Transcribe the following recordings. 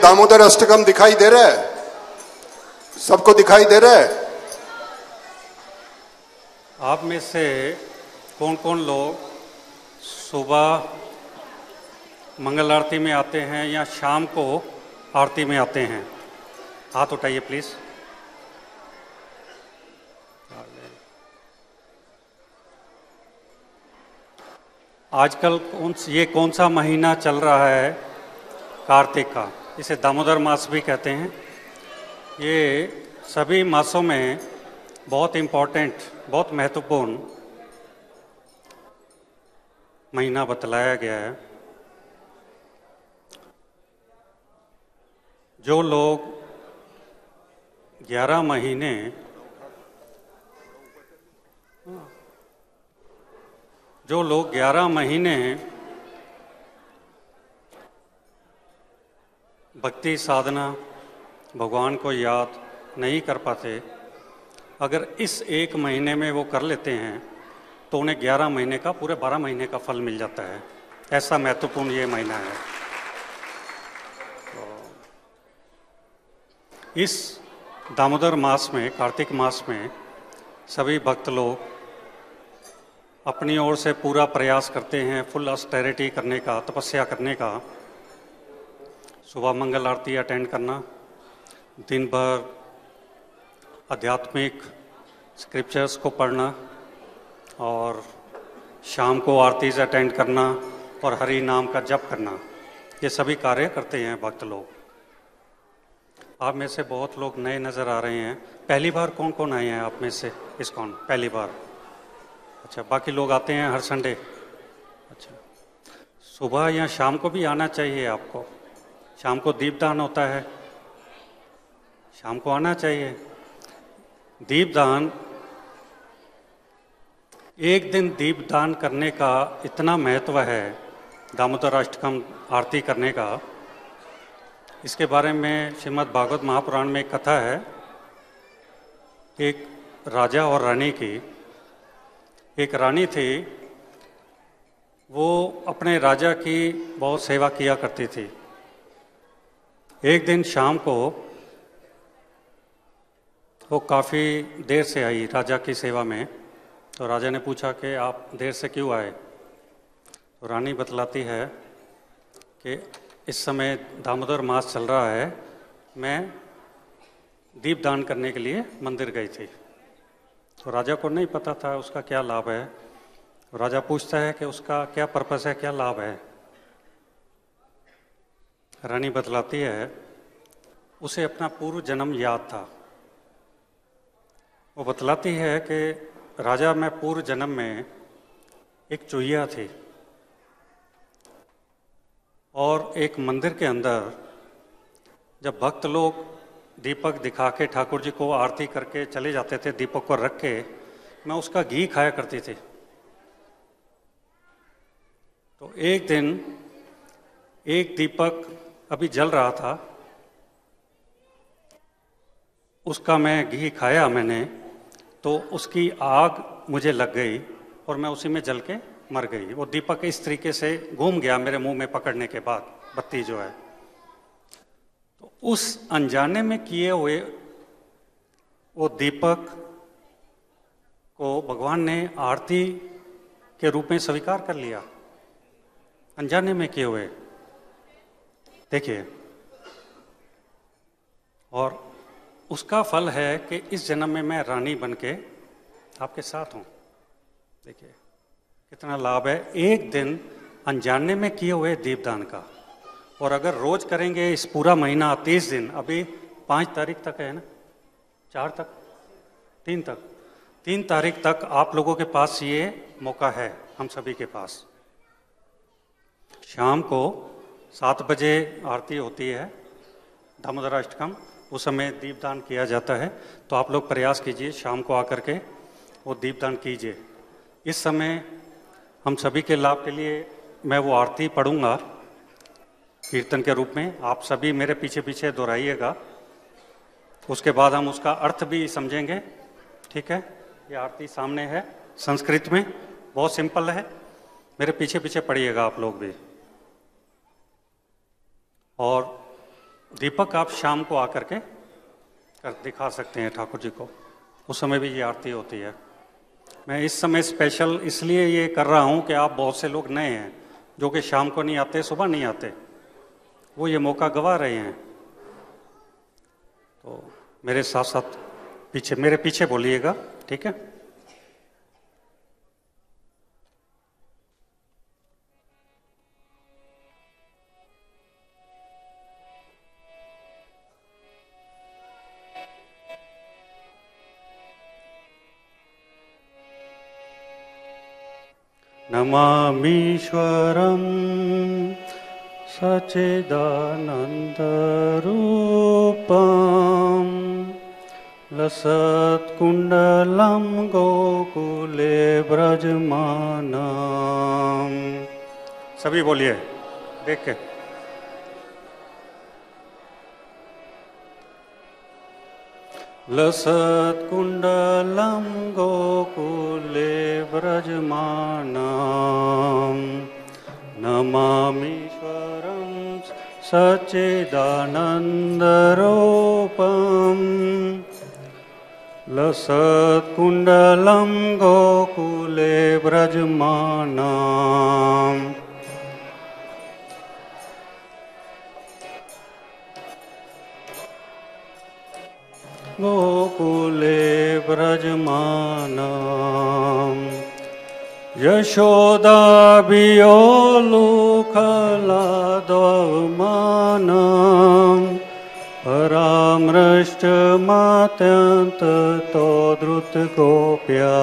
दामोदर अष्टकम दिखाई दे रहा है? सबको दिखाई दे रहा है? आप में से कौन कौन लोग सुबह मंगल आरती में आते हैं या शाम को आरती में आते हैं? हाथ उठाइए प्लीज। आजकल कौन सा महीना चल रहा है? कार्तिक का। इसे दामोदर मास भी कहते हैं। ये सभी मासों में बहुत इम्पोर्टेंट, बहुत महत्वपूर्ण महीना बतलाया गया है। जो लोग 11 महीने भक्ति साधना, भगवान को याद नहीं कर पाते, अगर इस एक महीने में वो कर लेते हैं तो उन्हें 11 महीने का, पूरे 12 महीने का फल मिल जाता है। ऐसा महत्वपूर्ण ये महीना है। इस दामोदर मास में, कार्तिक मास में सभी भक्त लोग अपनी ओर से पूरा प्रयास करते हैं फुल ऑस्टेरिटी करने का, तपस्या करने का। सुबह मंगल आरती अटेंड करना, दिन भर आध्यात्मिक स्क्रिप्चर्स को पढ़ना और शाम को आरतीज अटेंड करना और हरि नाम का जप करना, ये सभी कार्य करते हैं भक्त लोग। आप में से बहुत लोग नए नज़र आ रहे हैं। पहली बार कौन कौन आए हैं आप में से इस्कॉन? पहली बार? अच्छा, बाकी लोग आते हैं हर संडे? अच्छा, सुबह या शाम को भी आना चाहिए आपको। शाम को दीपदान होता है, शाम को आना चाहिए। दीपदान, एक दिन दीपदान करने का इतना महत्व है, दामोदर अष्टकम आरती करने का। इसके बारे में श्रीमद् भागवत महापुराण में एक कथा है। एक राजा और रानी की। एक रानी थी, वो अपने राजा की बहुत सेवा किया करती थी। एक दिन शाम को वो काफ़ी देर से आई राजा की सेवा में। तो राजा ने पूछा कि आप देर से क्यों आए? तो रानी बतलाती है कि इस समय दामोदर मास चल रहा है, मैं दीपदान करने के लिए मंदिर गई थी। तो राजा को नहीं पता था उसका क्या लाभ है। तो राजा पूछता है कि उसका क्या पर्पस है, क्या लाभ है? रानी बतलाती है उसे अपना पूर्व जन्म याद था। वो बतलाती है कि राजा, मैं पूर्व जन्म में एक चूहिया थी और एक मंदिर के अंदर जब भक्त लोग दीपक दिखा के ठाकुर जी को आरती करके चले जाते थे, दीपक को रख के, मैं उसका घी खाया करती थी। तो एक दिन एक दीपक अभी जल रहा था, उसका मैं घी खाया मैंने, तो उसकी आग मुझे लग गई और मैं उसी में जल के मर गई। वो दीपक इस तरीके से घूम गया मेरे मुंह में पकड़ने के बाद, बत्ती जो है। तो उस अनजाने में किए हुए वो दीपक को भगवान ने आरती के रूप में स्वीकार कर लिया, अनजाने में किए हुए। देखिए, और उसका फल है कि इस जन्म में मैं रानी बन के आपके साथ हूं। देखिए कितना लाभ है एक दिन अनजाने में किए हुए दीपदान का। और अगर रोज करेंगे इस पूरा महीना 30 दिन, अभी 5 तारीख तक है ना, 4 तक, 3 तारीख तक आप लोगों के पास ये मौका है, हम सभी के पास। शाम को 7 बजे आरती होती है दामोदर अष्टकम, उस समय दीपदान किया जाता है। तो आप लोग प्रयास कीजिए शाम को आकर के वो दीपदान कीजिए। इस समय हम सभी के लाभ के लिए मैं वो आरती पढ़ूंगा कीर्तन के रूप में, आप सभी मेरे पीछे पीछे दोहराइएगा। उसके बाद हम उसका अर्थ भी समझेंगे। ठीक है, ये आरती सामने है संस्कृत में, बहुत सिंपल है, मेरे पीछे पीछे पढ़िएगा आप लोग भी। और दीपक आप शाम को आकर के दिखा सकते हैं ठाकुर जी को, उस समय भी ये आरती होती है। मैं इस समय स्पेशल इसलिए ये कर रहा हूँ कि आप बहुत से लोग नए हैं जो कि शाम को नहीं आते, सुबह नहीं आते, वो ये मौका गवा रहे हैं। तो मेरे साथ साथ मेरे पीछे बोलिएगा, ठीक है? नमामीश्वरं सच्चिदानन्दरूपं लसत्कुण्डलं गोकुले व्रजमानं। सभी बोलिए देख के। लसत्कुण्डलं गोकुले व्रजमानं नमामीश्वरं सच्चिदानन्दरूपं लसत्कुण्डलं गोकुले व्रजमानं। गोकुले व्रजमानं यशोदाभियोलुखलादवमानं परामृष्टमात्यन्ततो द्रुतगोप्या।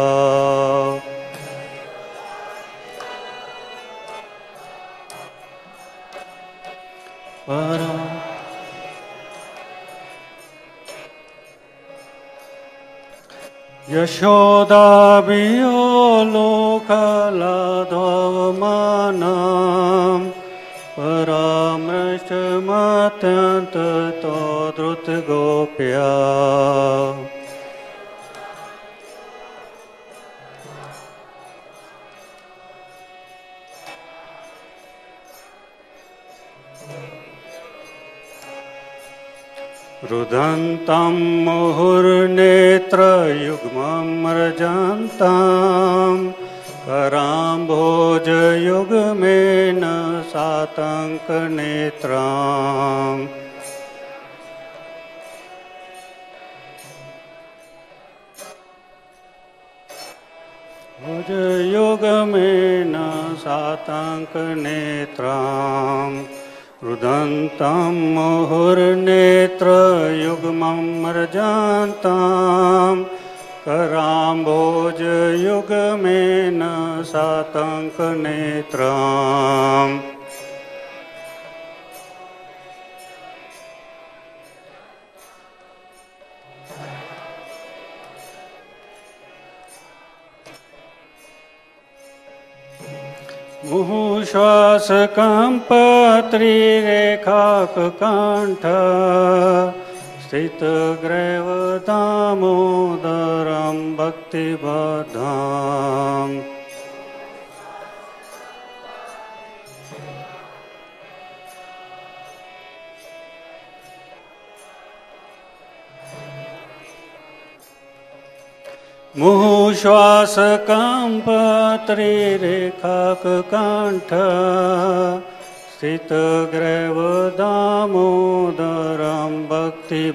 यशोदाभियोलुखलादवमानं परामृष्टमात्यन्ततो द्रुतगोप्या। रुदन्तं मुहुर्नेत्रयुग्मं मृजन्तं कराम्भोजयुग्मेन सातङ्कनेत्रम्। भुजयुग्मेन सातङ्कनेत्रम् रुदन्तं मुहुर्नेत्रयुग्मं मृजन्तं कराम्भोजयुग्मेन सातङ्कनेत्रम्। मुहुश्वासकम्पत्रिरेखाककण्ठ स्थितग्रैव दामोदरं भक्तिबद्धम्। मुहुश्वासकम्पत्रिरेखाककण्ठ स्थितग्रैव दामोदरं भक्तिबद्धम्।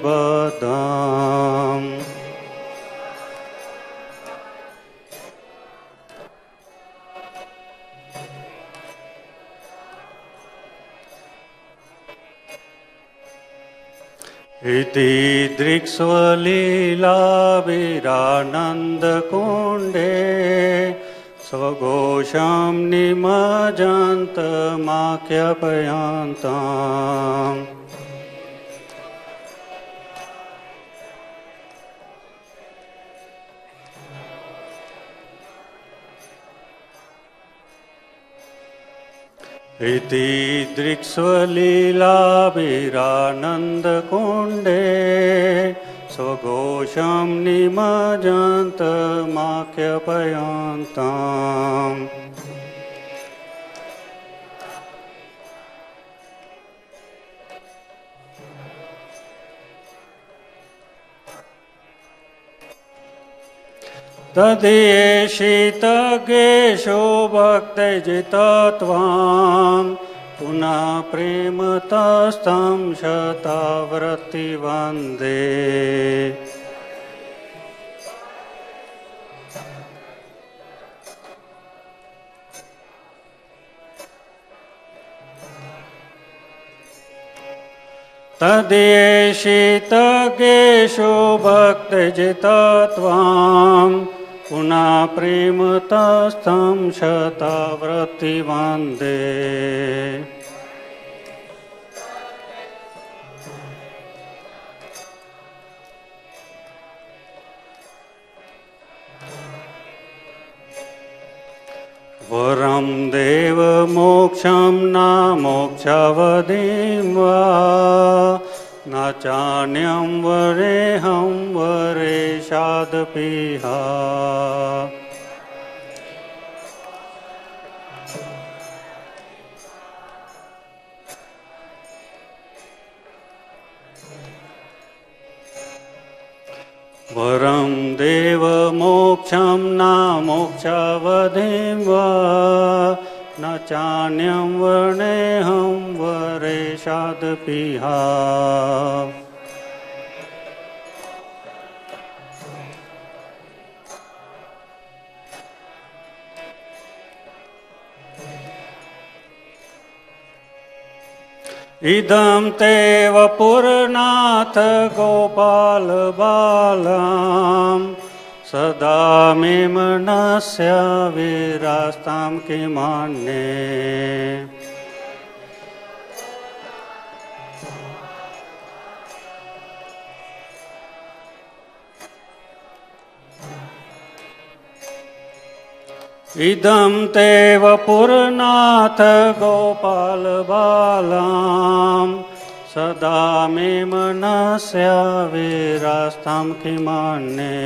इति दृक्स्वलीलाभिरानन्दकुण्डे स्वघोषं निमज्जन्तमाख्यापयन्तम्। इति दृक्स्वलीलाभिरानन्दकुण्डे स्वघोषं निमज्जन्तमाख्यापयन्तम्। तदीयेषितज्ञेषु भक्तजितत्वां पुनः प्रेमतस्तं शतावृत्ति वन्दे तदीयेषितज्ञेषु भक्तजितत्वां पुनः प्रेमतस्तं शतावृत्ति वन्दे वरं देवमोक्षं न मोक्षावधिं वा न चान्यं वरेहं वरेशादपीह वरं देवमोक्षं न मोक्षावधिं वा न चान्यं वर्णेऽहं वरेशादपीह इदं ते वपुरनाथ गोपाल बालां सदा मे मनस्य विरास्तां किमान्ये इदं ते वपुरनाथ गोपाल बालां सदा मे मनस्य विरास्तां किमान्ये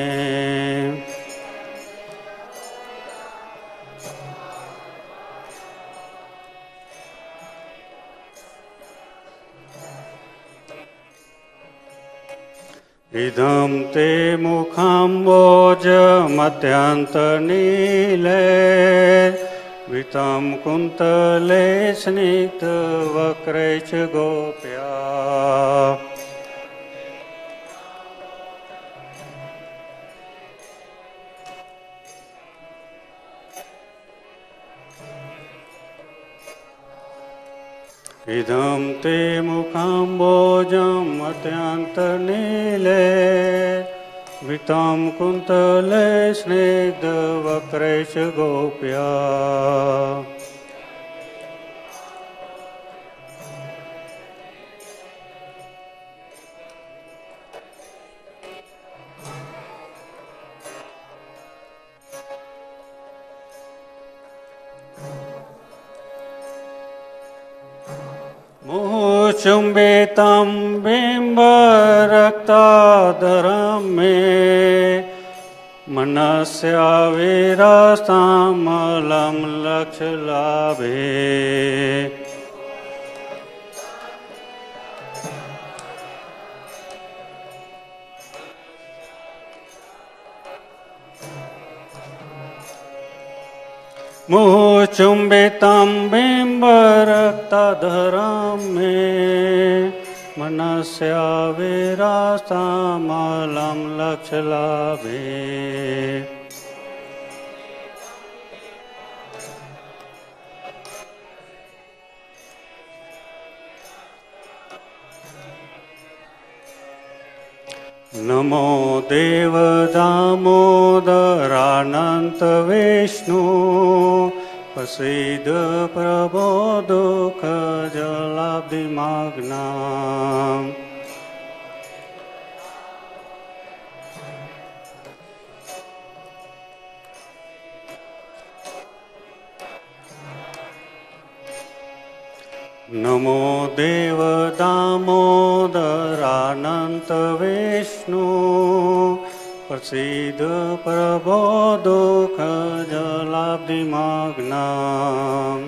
इदं ते मुखाम्बोजमत्यन्तनीले वितं कुन्तले स्निग्धवक्रे च गोप्या इदं ते मुखाम्बोजमत्यन्तनीले वितं कुन्तले स्निग्धवक्रे च गोप्या मुहुचुम्बितं बिम्बरक्ताधरं मे मनस्य विरास्तामलं लक्ष्यलाभे मुहुचुम्बितं बिम्बरक्ताधरं मे मनस्य विरास्तामलं लक्ष्यलाभे नमो देव दामोदरानन्त विष्णु प्रसीद प्रभो दुःखजलाब्धिमग्नाम् नमो देव दामोदरानन्त विष्णु प्रसीद प्रभो दुःखजलाब्धिमग्नाम्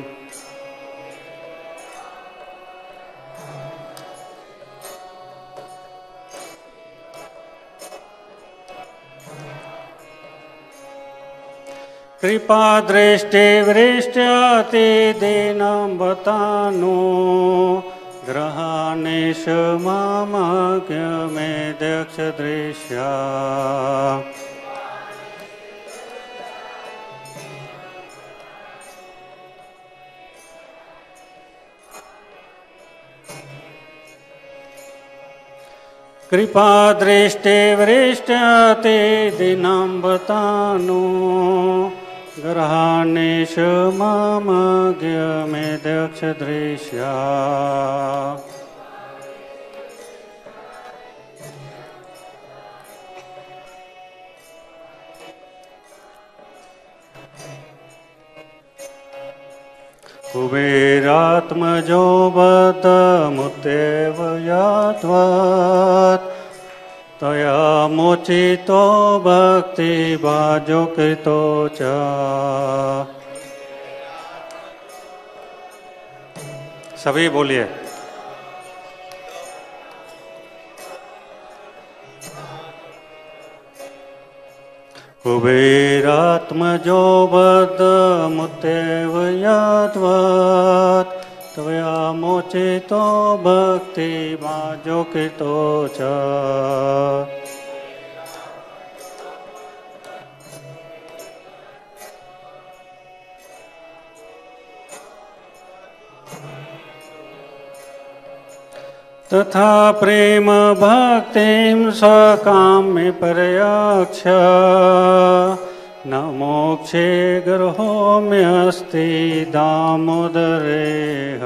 कृपा दृष्टि वृष्ट्याति दीनं बतानो ग्रहाणेश मामज्ञमेध्यक्ष दृश्या कृपा दृष्टि वृष्ट्याति दीनं बतानो ग्रहाणेश मामज्ञमेध्यक्ष दृश्या कुबेरात्मजो बद्धमुत्येव यात्वात् तया मोचितो भक्तिभाजो कृतो च सभी बोलिए। कुबेरात्मजो बद्धमुत्येव यात्वात् त्वया मोचितो भक्तिभाजो कृतो च तथा प्रेम भक्तिं सकाम्य पर्यक्ष न मोक्षे गर्होम्यस्ति दामोदरेह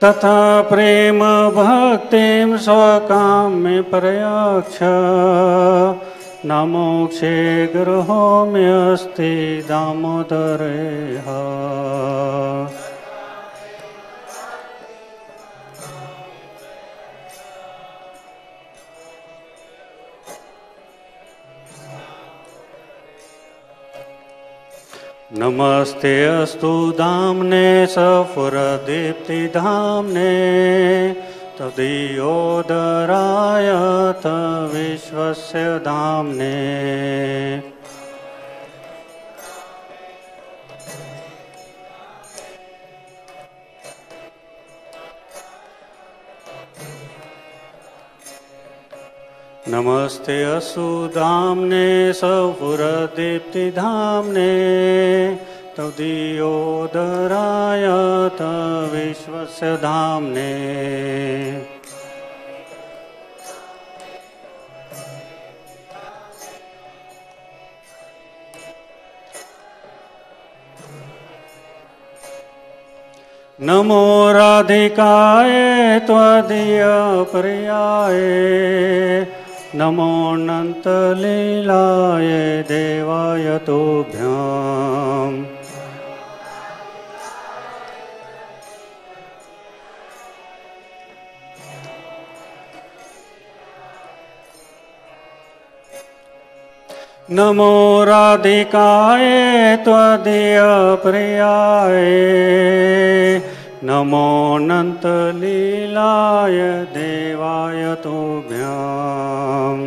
तथा प्रेम भक्तिं स्वकाम्य पर्यक्ष न मोक्षे गर्होम्यस्ति दामोदरेह नमस्ते अस्तु धाम्ने सफुरदीप्तिधाम्ने तदीयोदराय विश्वस्य धाम्ने नमस्ते असुधाम्ने सफुरदीप्तिधाम्ने तदीयोदराय विश्वस्य धाम्ने नमो राधिकाय त्वदीयप्रियाय नमो अनन्तलीलाय देवाय तुभ्यम् नमो राधिकाय त्वदीयप्रियाय नमो अनन्तलीलाय देवाय तुभ्यम्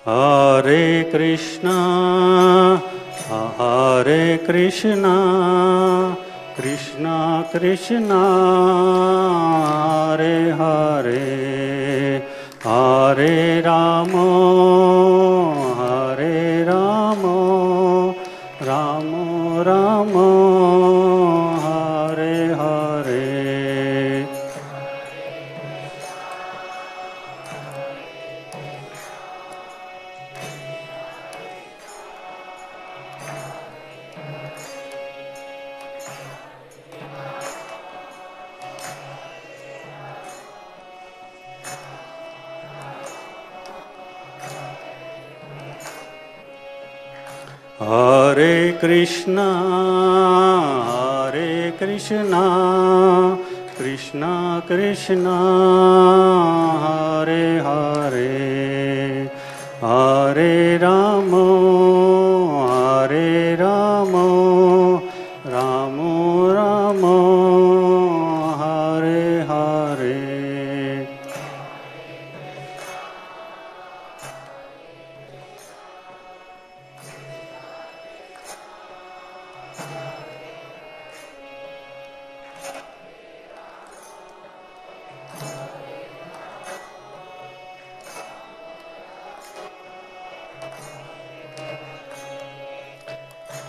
हरे कृष्णा कृष्णा कृष्णा हरे हरे हरे राम राम राम हरे हरे हरे कृष्णा कृष्णा कृष्णा हरे हरे हरे राम राम राम हरे हरे।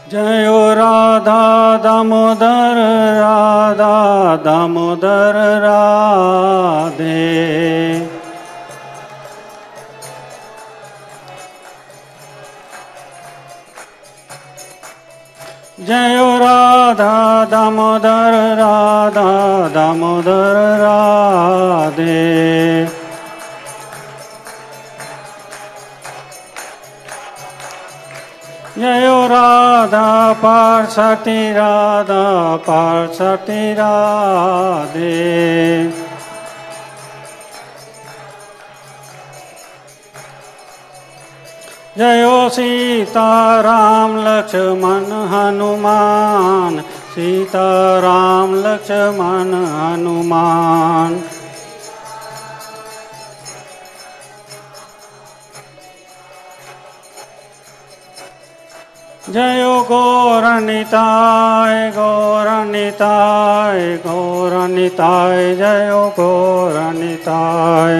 जयो राधा दामोदर राधा दामोदर राधे। जयो राधा दामोदर राधा दामोदर राधे। जयो राधा पार्षती राधा पार्षती राधे। जयो सीता राम लक्ष्मण हनुमान सीता राम लक्ष्मण हनुमान। जयो गौरनिताय गौरनिताय गौरनिताय जयो गौरनिताय।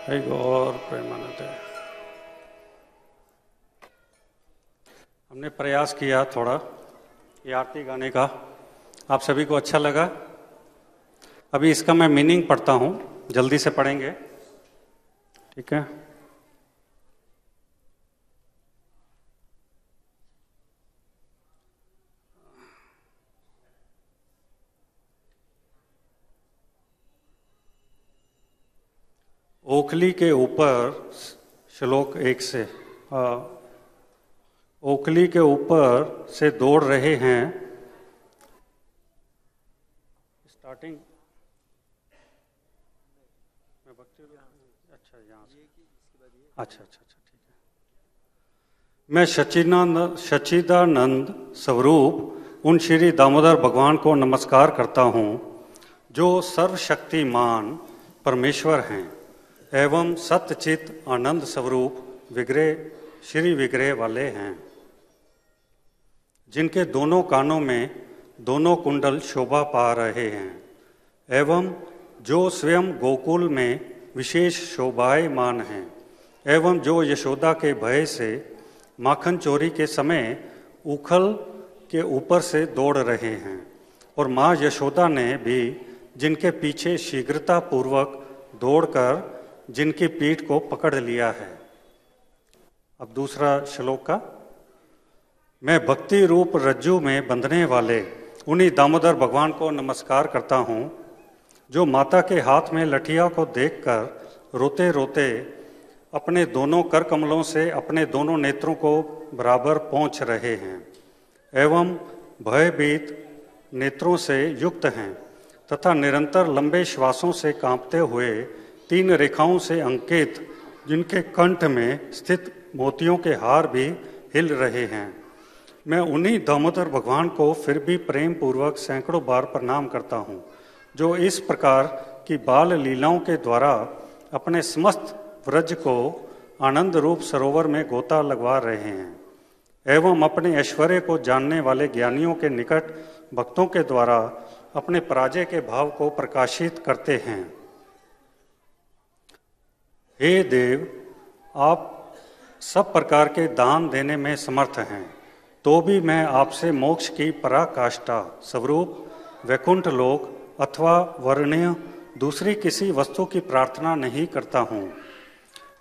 हे गौर प्रेमानंद। हमने प्रयास किया थोड़ा ये आरती गाने का, आप सभी को अच्छा लगा। अभी इसका मैं मीनिंग पढ़ता हूं, जल्दी से पढ़ेंगे, ठीक है। ओखली के ऊपर, श्लोक 1 से, ओखली के ऊपर से दौड़ रहे हैं। स्टार्टिंग में भक्ति, अच्छा यहाँ से, अच्छा ठीक है। मैं सच्चिदानंद स्वरूप उन श्री दामोदर भगवान को नमस्कार करता हूँ जो सर्वशक्तिमान परमेश्वर हैं एवं सत्यचित आनंद स्वरूप विग्रह श्री विग्रह वाले हैं, जिनके दोनों कानों में दोनों कुंडल शोभा पा रहे हैं एवं जो स्वयं गोकुल में विशेष शोभायमान हैं एवं जो यशोदा के भय से माखन चोरी के समय उखल के ऊपर से दौड़ रहे हैं और माँ यशोदा ने भी जिनके पीछे शीघ्रता पूर्वक दौड़कर जिनकी पीठ को पकड़ लिया है। अब दूसरा श्लोक का, मैं भक्ति रूप रज्जु में बंधने वाले उन्हीं दामोदर भगवान को नमस्कार करता हूँ जो माता के हाथ में लठिया को देखकर रोते रोते अपने दोनों कर कमलों से अपने दोनों नेत्रों को बराबर पोंछ रहे हैं एवं भयभीत नेत्रों से युक्त हैं तथा निरंतर लंबे श्वासों से कांपते हुए 3 रेखाओं से अंकित जिनके कंठ में स्थित मोतियों के हार भी हिल रहे हैं। मैं उन्हीं दामोदर भगवान को फिर भी प्रेम पूर्वक सैकड़ों बार प्रणाम करता हूँ जो इस प्रकार की बाल लीलाओं के द्वारा अपने समस्त व्रज को आनंद रूप सरोवर में गोता लगवा रहे हैं एवं अपने ऐश्वर्य को जानने वाले ज्ञानियों के निकट भक्तों के द्वारा अपने पराजय के भाव को प्रकाशित करते हैं। हे देव, आप सब प्रकार के दान देने में समर्थ हैं, तो भी मैं आपसे मोक्ष की पराकाष्ठा स्वरूप वैकुंठ लोक अथवा वर्णीय दूसरी किसी वस्तु की प्रार्थना नहीं करता हूँ।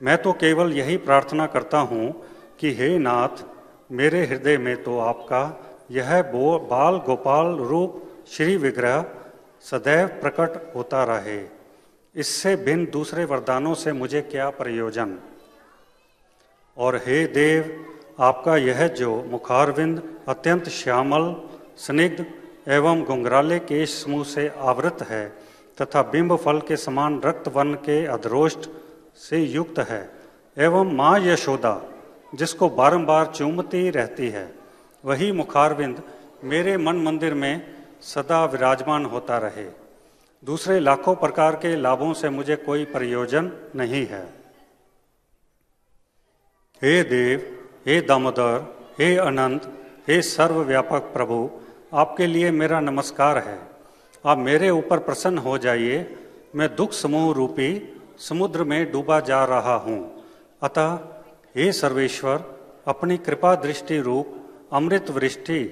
मैं तो केवल यही प्रार्थना करता हूँ कि हे नाथ, मेरे हृदय में तो आपका यह बाल गोपाल रूप श्री विग्रह सदैव प्रकट होता रहे। इससे भिन्न दूसरे वरदानों से मुझे क्या प्रयोजन। और हे देव, आपका यह जो मुखारविंद अत्यंत श्यामल, स्निग्ध एवं घुंघराले केश समूह से आवृत है तथा बिंब फल के समान रक्त वर्ण के अधरोष्ट से युक्त है, एवं माँ यशोदा जिसको बारंबार चूमती रहती है, वही मुखारविंद मेरे मन मंदिर में सदा विराजमान होता रहे। दूसरे लाखों प्रकार के लाभों से मुझे कोई प्रयोजन नहीं है। हे देव, हे दामोदर, हे अनंत, हे सर्वव्यापक प्रभु, आपके लिए मेरा नमस्कार है। आप मेरे ऊपर प्रसन्न हो जाइए। मैं दुख समूह रूपी समुद्र में डूबा जा रहा हूँ। अतः हे सर्वेश्वर, अपनी कृपा दृष्टि रूप अमृत वृष्टि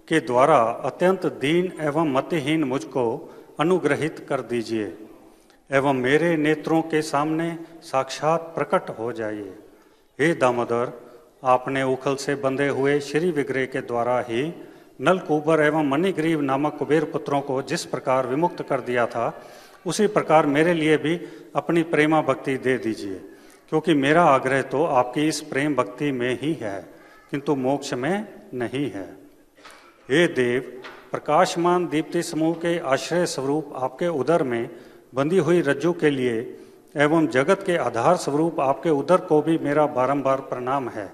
के द्वारा अत्यंत दीन एवं मतिहीन मुझको अनुग्रहित कर दीजिए एवं मेरे नेत्रों के सामने साक्षात प्रकट हो जाइए। हे दामोदर, आपने उखल से बंधे हुए श्री विग्रह के द्वारा ही नलकूबर एवं मणिग्रीव नामक कुबेर पुत्रों को जिस प्रकार विमुक्त कर दिया था, उसी प्रकार मेरे लिए भी अपनी प्रेमा भक्ति दे दीजिए, क्योंकि मेरा आग्रह तो आपकी इस प्रेम भक्ति में ही है, किंतु मोक्ष में नहीं है। हे देव, प्रकाशमान दीप्ति समूह के आश्रय स्वरूप आपके उदर में बंधी हुई रज्जु के लिए एवं जगत के आधार स्वरूप आपके उदर को भी मेरा बारंबार प्रणाम है,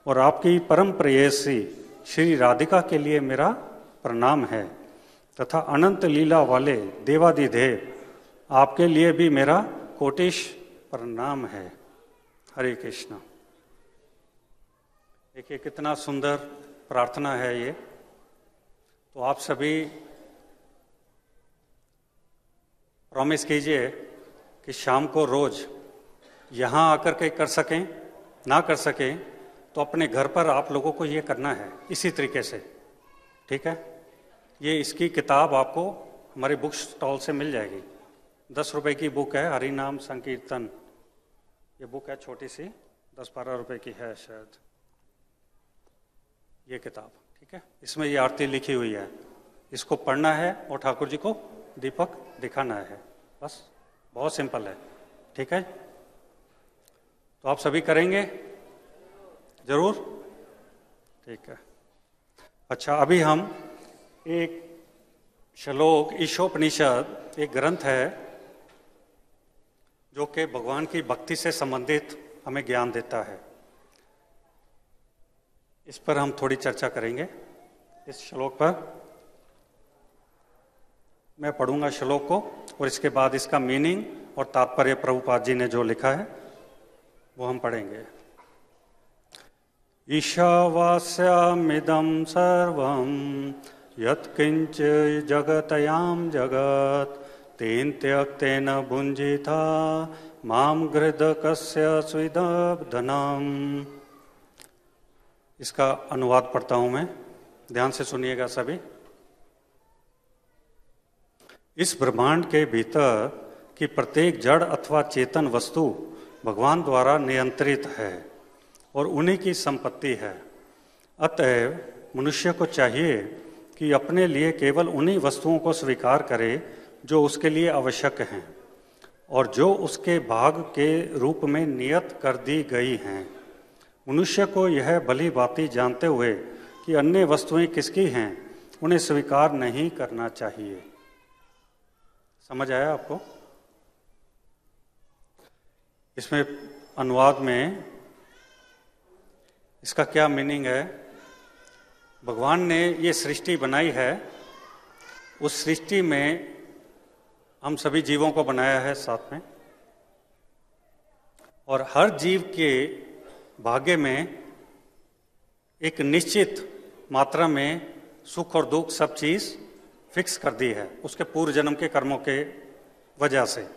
और आपकी परम प्रेयसी श्री राधिका के लिए मेरा प्रणाम है, तथा अनंत लीला वाले देवादिदेव आपके लिए भी मेरा कोटिश प्रणाम है। हरे कृष्णा। देखिए कितना सुंदर प्रार्थना है ये। तो आप सभी प्रॉमिस कीजिए कि शाम को रोज यहाँ आकर के कर सकें, ना कर सकें तो अपने घर पर आप लोगों को ये करना है इसी तरीके से, ठीक है। ये इसकी किताब आपको हमारे बुक स्टॉल से मिल जाएगी। 10 रुपए की बुक है, हरि नाम संकीर्तन। ये बुक है छोटी सी, 10-12 रुपए की है शायद ये किताब, ठीक है। इसमें ये आरती लिखी हुई है, इसको पढ़ना है और ठाकुर जी को दीपक दिखाना है, बस। बहुत सिंपल है, ठीक है। तो आप सभी करेंगे जरूर, ठीक है। अच्छा, अभी हम एक श्लोक, ईशोपनिषद एक ग्रंथ है जो कि भगवान की भक्ति से संबंधित हमें ज्ञान देता है। इस पर हम थोड़ी चर्चा करेंगे। इस श्लोक पर मैं पढ़ूंगा श्लोक को, और इसके बाद इसका मीनिंग और तात्पर्य प्रभुपाद जी ने जो लिखा है वो हम पढ़ेंगे। ईशावास्यामिदं सर्वं यत्किंच जगतयां जगत् तेन त्यक्तेन भुंजिता माम गृधकस्य स्विदधनम। इसका अनुवाद पढ़ता हूं मैं, ध्यान से सुनिएगा सभी। इस ब्रह्मांड के भीतर की प्रत्येक जड़ अथवा चेतन वस्तु भगवान द्वारा नियंत्रित है और उन्हीं की संपत्ति है। अतएव मनुष्य को चाहिए कि अपने लिए केवल उन्हीं वस्तुओं को स्वीकार करे जो उसके लिए आवश्यक हैं और जो उसके भाग के रूप में नियत कर दी गई हैं। मनुष्य को यह भली भांति जानते हुए कि अन्य वस्तुएं किसकी हैं, उन्हें स्वीकार नहीं करना चाहिए। समझ आया आपको? इसमें अनुवाद में इसका क्या मीनिंग है? भगवान ने ये सृष्टि बनाई है, उस सृष्टि में हम सभी जीवों को बनाया है साथ में, और हर जीव के भाग्य में एक निश्चित मात्रा में सुख और दुख सब चीज फिक्स कर दी है उसके पूर्व जन्म के कर्मों के वजह से,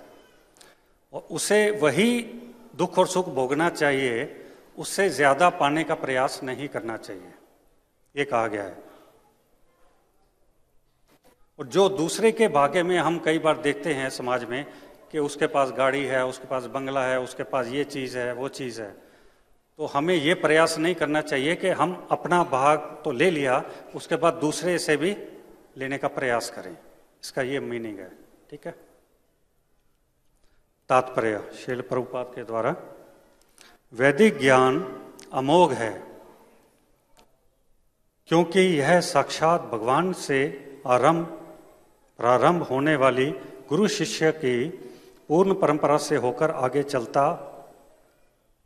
और उसे वही दुख और सुख भोगना चाहिए, उससे ज्यादा पाने का प्रयास नहीं करना चाहिए, ये कहा गया है। और जो दूसरे के भाग्य में हम कई बार देखते हैं समाज में कि उसके पास गाड़ी है, उसके पास बंगला है, उसके पास ये चीज़ है, वो चीज़ है, तो हमें ये प्रयास नहीं करना चाहिए कि हम अपना भाग तो ले लिया, उसके बाद दूसरे से भी लेने का प्रयास करें। इसका ये मीनिंग है, ठीक है। तात्पर्य श्रील प्रभुपाद के द्वारा। वैदिक ज्ञान अमोघ है, क्योंकि यह साक्षात भगवान से प्रारंभ होने वाली गुरु शिष्य की पूर्ण परंपरा से होकर आगे चलता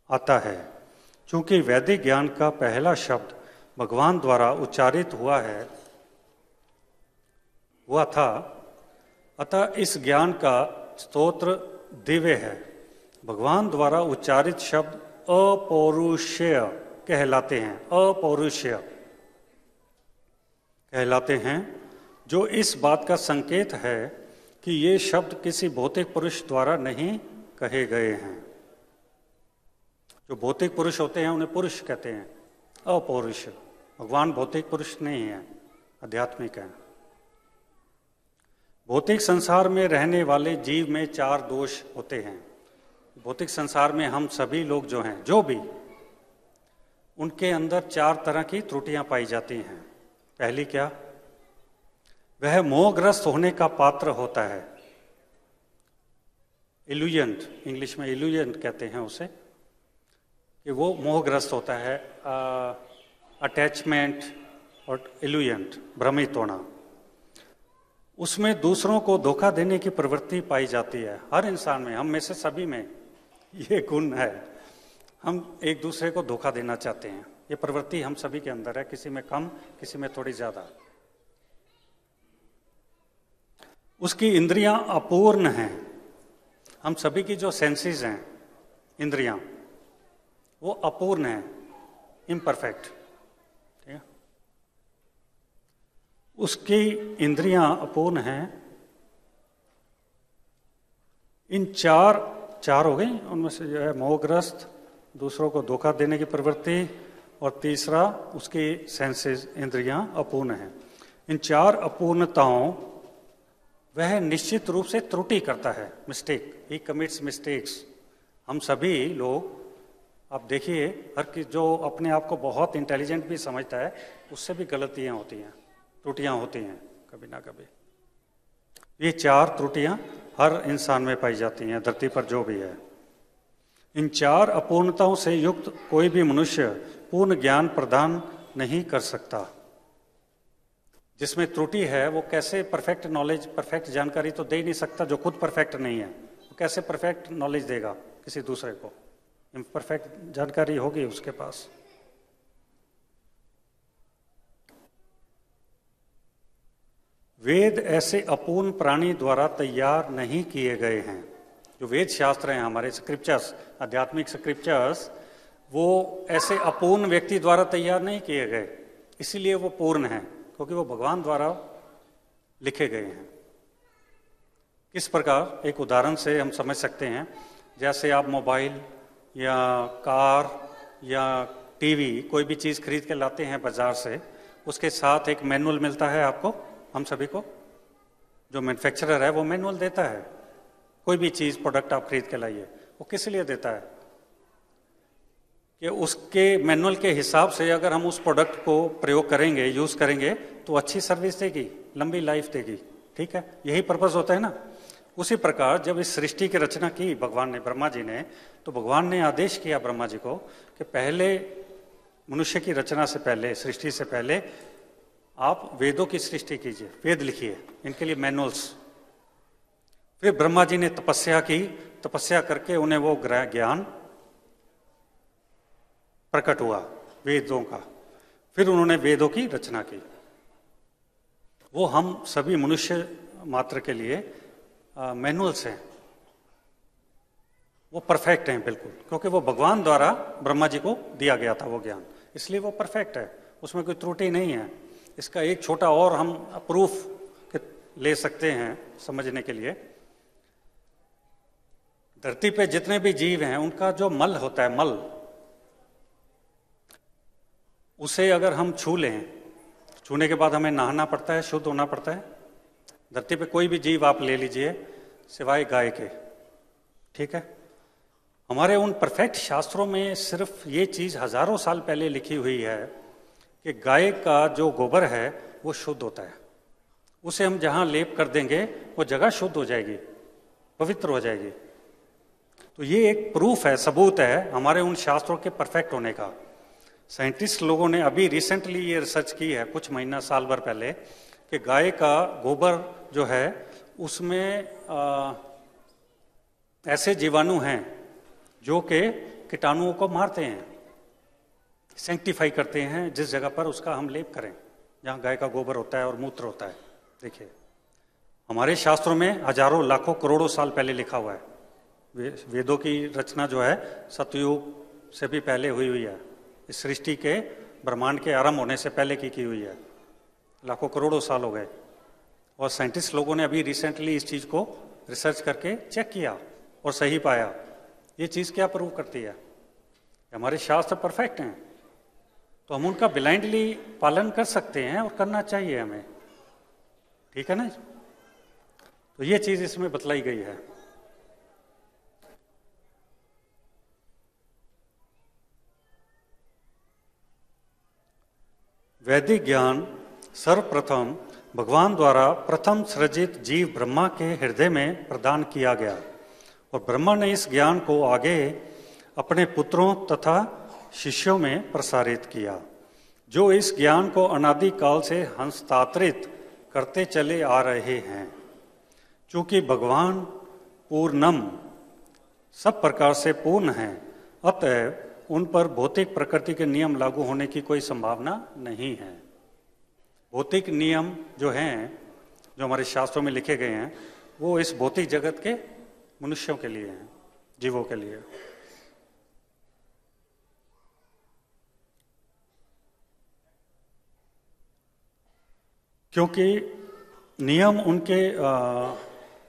आता है। चूंकि वैदिक ज्ञान का पहला शब्द भगवान द्वारा उच्चारित हुआ था, अतः इस ज्ञान का स्तोत्र दिव्य है। भगवान द्वारा उच्चारित शब्द अपौरुषेय कहलाते हैं, जो इस बात का संकेत है कि ये शब्द किसी भौतिक पुरुष द्वारा नहीं कहे गए हैं। जो भौतिक पुरुष होते हैं उन्हें पुरुष कहते हैं, अपौरुष। भगवान भौतिक पुरुष नहीं है, आध्यात्मिक है। भौतिक संसार में रहने वाले जीव में 4 दोष होते हैं। भौतिक संसार में हम सभी लोग जो हैं, जो भी, उनके अंदर 4 तरह की त्रुटियां पाई जाती हैं। पहली क्या? वह मोहग्रस्त होने का पात्र होता है। इल्यूजेंट, इंग्लिश में इल्यूजेंट कहते हैं उसे, कि वो मोहग्रस्त होता है। अटैचमेंट और इल्यूजेंट, भ्रमित होना। उसमें दूसरों को धोखा देने की प्रवृत्ति पाई जाती है। हर इंसान में, हम में से सभी में ये गुण है। हम एक दूसरे को धोखा देना चाहते हैं। ये प्रवृत्ति हम सभी के अंदर है, किसी में कम, किसी में थोड़ी ज्यादा। उसकी इंद्रियां अपूर्ण हैं। हम सभी की जो सेंसेस हैं, इंद्रियां, वो अपूर्ण हैं, इम्परफेक्ट। ठीक है? उसकी इंद्रियां अपूर्ण हैं। इन चार हो गई, उनमें से जो है मोहग्रस्त, दूसरों को धोखा देने की प्रवृत्ति, और तीसरा उसकी सेंसेस, इंद्रियां अपूर्ण हैं। इन 4 अपूर्णताओं वह निश्चित रूप से त्रुटि करता है, मिस्टेक, ही कमिट्स मिस्टेक्स। हम सभी लोग, आप देखिए, जो अपने आप को बहुत इंटेलिजेंट भी समझता है, उससे भी गलतियां होती हैं, त्रुटियां होती हैं कभी ना कभी। ये 4 त्रुटियां हर इंसान में पाई जाती हैं, धरती पर जो भी है। इन 4 अपूर्णताओं से युक्त कोई भी मनुष्य पूर्ण ज्ञान प्रदान नहीं कर सकता। जिसमें त्रुटि है वो कैसे परफेक्ट नॉलेज, परफेक्ट जानकारी तो दे ही नहीं सकता। जो खुद परफेक्ट नहीं है वो कैसे परफेक्ट नॉलेज देगा किसी दूसरे को? इम्परफेक्ट जानकारी होगी उसके पास। वेद ऐसे अपूर्ण प्राणी द्वारा तैयार नहीं किए गए हैं। जो वेद शास्त्र हैं, हमारे स्क्रिप्चर्स, आध्यात्मिक स्क्रिप्चर्स, वो ऐसे अपूर्ण व्यक्ति द्वारा तैयार नहीं किए गए, इसीलिए वो पूर्ण हैं, क्योंकि वो भगवान द्वारा लिखे गए हैं। किस प्रकार? एक उदाहरण से हम समझ सकते हैं। जैसे आप मोबाइल या कार या टीवी, कोई भी चीज़ खरीद के लाते हैं बाजार से, उसके साथ एक मैनुअल मिलता है आपको, हम सभी को। जो मैन्युफैक्चरर है वो मैनुअल देता है। कोई भी चीज़, प्रोडक्ट आप खरीद के लाइए, वो किस लिए देता है? कि उसके मैनुअल के हिसाब से अगर हम उस प्रोडक्ट को प्रयोग करेंगे, यूज़ करेंगे, तो अच्छी सर्विस देगी, लंबी लाइफ देगी। ठीक है, यही पर्पस होता है ना। उसी प्रकार जब इस सृष्टि की रचना की भगवान ने, ब्रह्मा जी ने, तो भगवान ने आदेश किया ब्रह्मा जी को कि पहले मनुष्य की रचना से पहले, सृष्टि से पहले आप वेदों की सृष्टि कीजिए, वेद लिखिए, इनके लिए मैनुअल्स। फिर ब्रह्मा जी ने तपस्या की, तपस्या करके उन्हें वो ज्ञान प्रकट हुआ वेदों का। फिर उन्होंने वेदों की रचना की। वो हम सभी मनुष्य मात्र के लिए मैनुअल्स हैं। वो परफेक्ट हैं बिल्कुल, क्योंकि वो भगवान द्वारा ब्रह्मा जी को दिया गया था वो ज्ञान, इसलिए वो परफेक्ट है, उसमें कोई त्रुटि नहीं है। इसका एक छोटा और हम प्रूफ ले सकते हैं समझने के लिए। धरती पे जितने भी जीव हैं, उनका जो मल होता है, मल, उसे अगर हम छू लें, छूने के बाद हमें नहाना पड़ता है, शुद्ध होना पड़ता है। धरती पे कोई भी जीव आप ले लीजिए सिवाय गाय के, ठीक है। हमारे उन परफेक्ट शास्त्रों में सिर्फ ये चीज़ हजारों साल पहले लिखी हुई है कि गाय का जो गोबर है वो शुद्ध होता है। उसे हम जहाँ लेप कर देंगे वो जगह शुद्ध हो जाएगी, पवित्र हो जाएगी। तो ये एक प्रूफ है, सबूत है हमारे उन शास्त्रों के परफेक्ट होने का। साइंटिस्ट लोगों ने अभी रिसेंटली ये रिसर्च की है, कुछ महीना साल भर पहले, कि गाय का गोबर जो है उसमें ऐसे जीवाणु हैं जो कि कीटाणुओं को मारते हैं, सैंक्टिफाई करते हैं जिस जगह पर उसका हम लेप करें, जहाँ गाय का गोबर होता है और मूत्र होता है। देखिए, हमारे शास्त्रों में हजारों लाखों करोड़ों साल पहले लिखा हुआ है। वेदों की रचना जो है सतयुग से भी पहले हुई है, इस सृष्टि के ब्रह्मांड के आरंभ होने से पहले की हुई है, लाखों करोड़ों साल हो गए। और साइंटिस्ट लोगों ने अभी रिसेंटली इस चीज़ को रिसर्च करके चेक किया और सही पाया। ये चीज़ क्या प्रूव करती है? हमारे शास्त्र परफेक्ट हैं, तो हम उनका ब्लाइंडली पालन कर सकते हैं और करना चाहिए हमें, ठीक है ना? तो ये चीज़ इसमें बतलाई गई है। वैदिक ज्ञान सर्वप्रथम भगवान द्वारा प्रथम सृजित जीव ब्रह्मा के हृदय में प्रदान किया गया और ब्रह्मा ने इस ज्ञान को आगे अपने पुत्रों तथा शिष्यों में प्रसारित किया, जो इस ज्ञान को अनादि काल से हस्तांतरित करते चले आ रहे हैं। चूंकि भगवान पूर्णम सब प्रकार से पूर्ण हैं, अतः उन पर भौतिक प्रकृति के नियम लागू होने की कोई संभावना नहीं है। भौतिक नियम जो हैं, जो हमारे शास्त्रों में लिखे गए हैं, वो इस भौतिक जगत के मनुष्यों के लिए हैं, जीवों के लिए। क्योंकि नियम उनके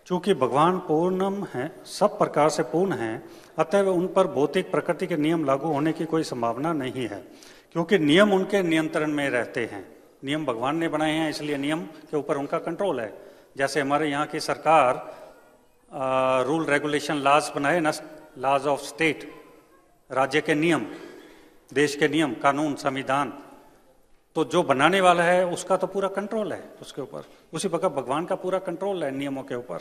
चूंकि भगवान पूर्णम हैं, सब प्रकार से पूर्ण हैं, अतः उन पर भौतिक प्रकृति के नियम लागू होने की कोई संभावना नहीं है, क्योंकि नियम उनके नियंत्रण में रहते हैं। नियम भगवान ने बनाए हैं, इसलिए नियम के ऊपर उनका कंट्रोल है। जैसे हमारे यहाँ की सरकार रूल रेगुलेशन लॉज बनाए ना, लॉज ऑफ स्टेट, राज्य के नियम, देश के नियम, कानून, संविधान, तो जो बनाने वाला है उसका तो पूरा कंट्रोल है उसके ऊपर। उसी प्रकार भगवान का पूरा कंट्रोल है नियमों के ऊपर।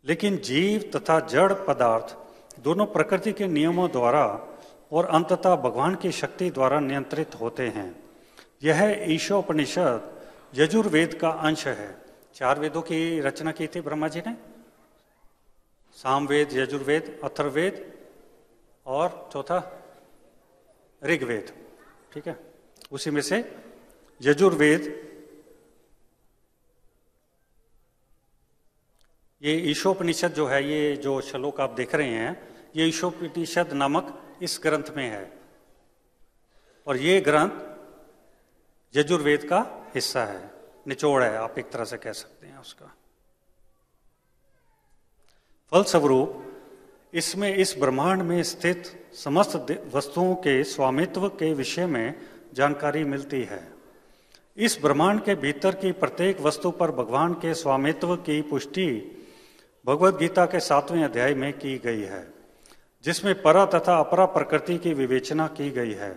लेकिन जीव तथा जड़ पदार्थ दोनों प्रकृति के नियमों द्वारा और अंततः भगवान की शक्ति द्वारा नियंत्रित होते हैं। यह ईशोपनिषद यजुर्वेद का अंश है। 4 वेदों की रचना की थी ब्रह्मा जी ने, सामवेद, यजुर्वेद, अथर्ववेद और चौथा ऋग्वेद, ठीक है। उसी में से यजुर्वेद, ये ईशोपनिषद जो है, ये जो श्लोक आप देख रहे हैं, ये ईशोपनिषद नामक इस ग्रंथ में है और ये ग्रंथ यजुर्वेद का हिस्सा है, निचोड़ है, आप एक तरह से कह सकते हैं उसका। फलस्वरूप इसमें इस ब्रह्मांड में स्थित समस्त वस्तुओं के स्वामित्व के विषय में जानकारी मिलती है। इस ब्रह्मांड के भीतर की प्रत्येक वस्तु पर भगवान के स्वामित्व की पुष्टि भगवद गीता के 7वें अध्याय में की गई है, जिसमें परा तथा अपरा प्रकृति की विवेचना की गई है।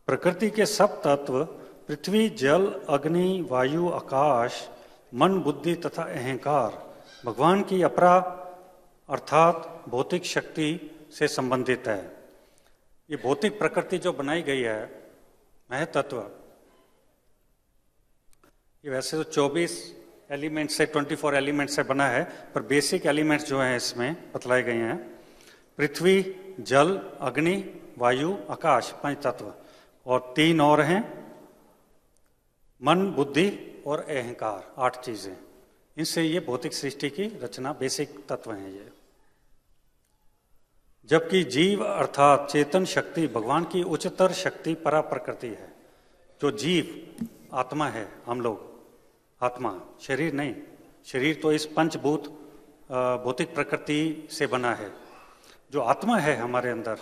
प्रकृति के सब तत्व पृथ्वी, जल, अग्नि, वायु, आकाश, मन, बुद्धि तथा अहंकार भगवान की अपरा अर्थात भौतिक शक्ति से संबंधित है। ये भौतिक प्रकृति जो बनाई गई है, महतत्व, ये वैसे तो 24 एलिमेंट से 24 एलिमेंट से बना है, पर बेसिक एलिमेंट्स जो हैं इसमें बतलाए गए हैं। पृथ्वी, जल, अग्नि, वायु, आकाश, 5 तत्व, और 3 और हैं, मन, बुद्धि और अहंकार, 8 चीजें। इनसे ये भौतिक सृष्टि की रचना, बेसिक तत्व हैं ये। जबकि जीव अर्थात चेतन शक्ति भगवान की उच्चतर शक्ति परा प्रकृति है। जो जीव आत्मा है, हम लोग आत्मा, शरीर नहीं, शरीर तो इस पंचभूत भौतिक प्रकृति से बना है। जो आत्मा है हमारे अंदर,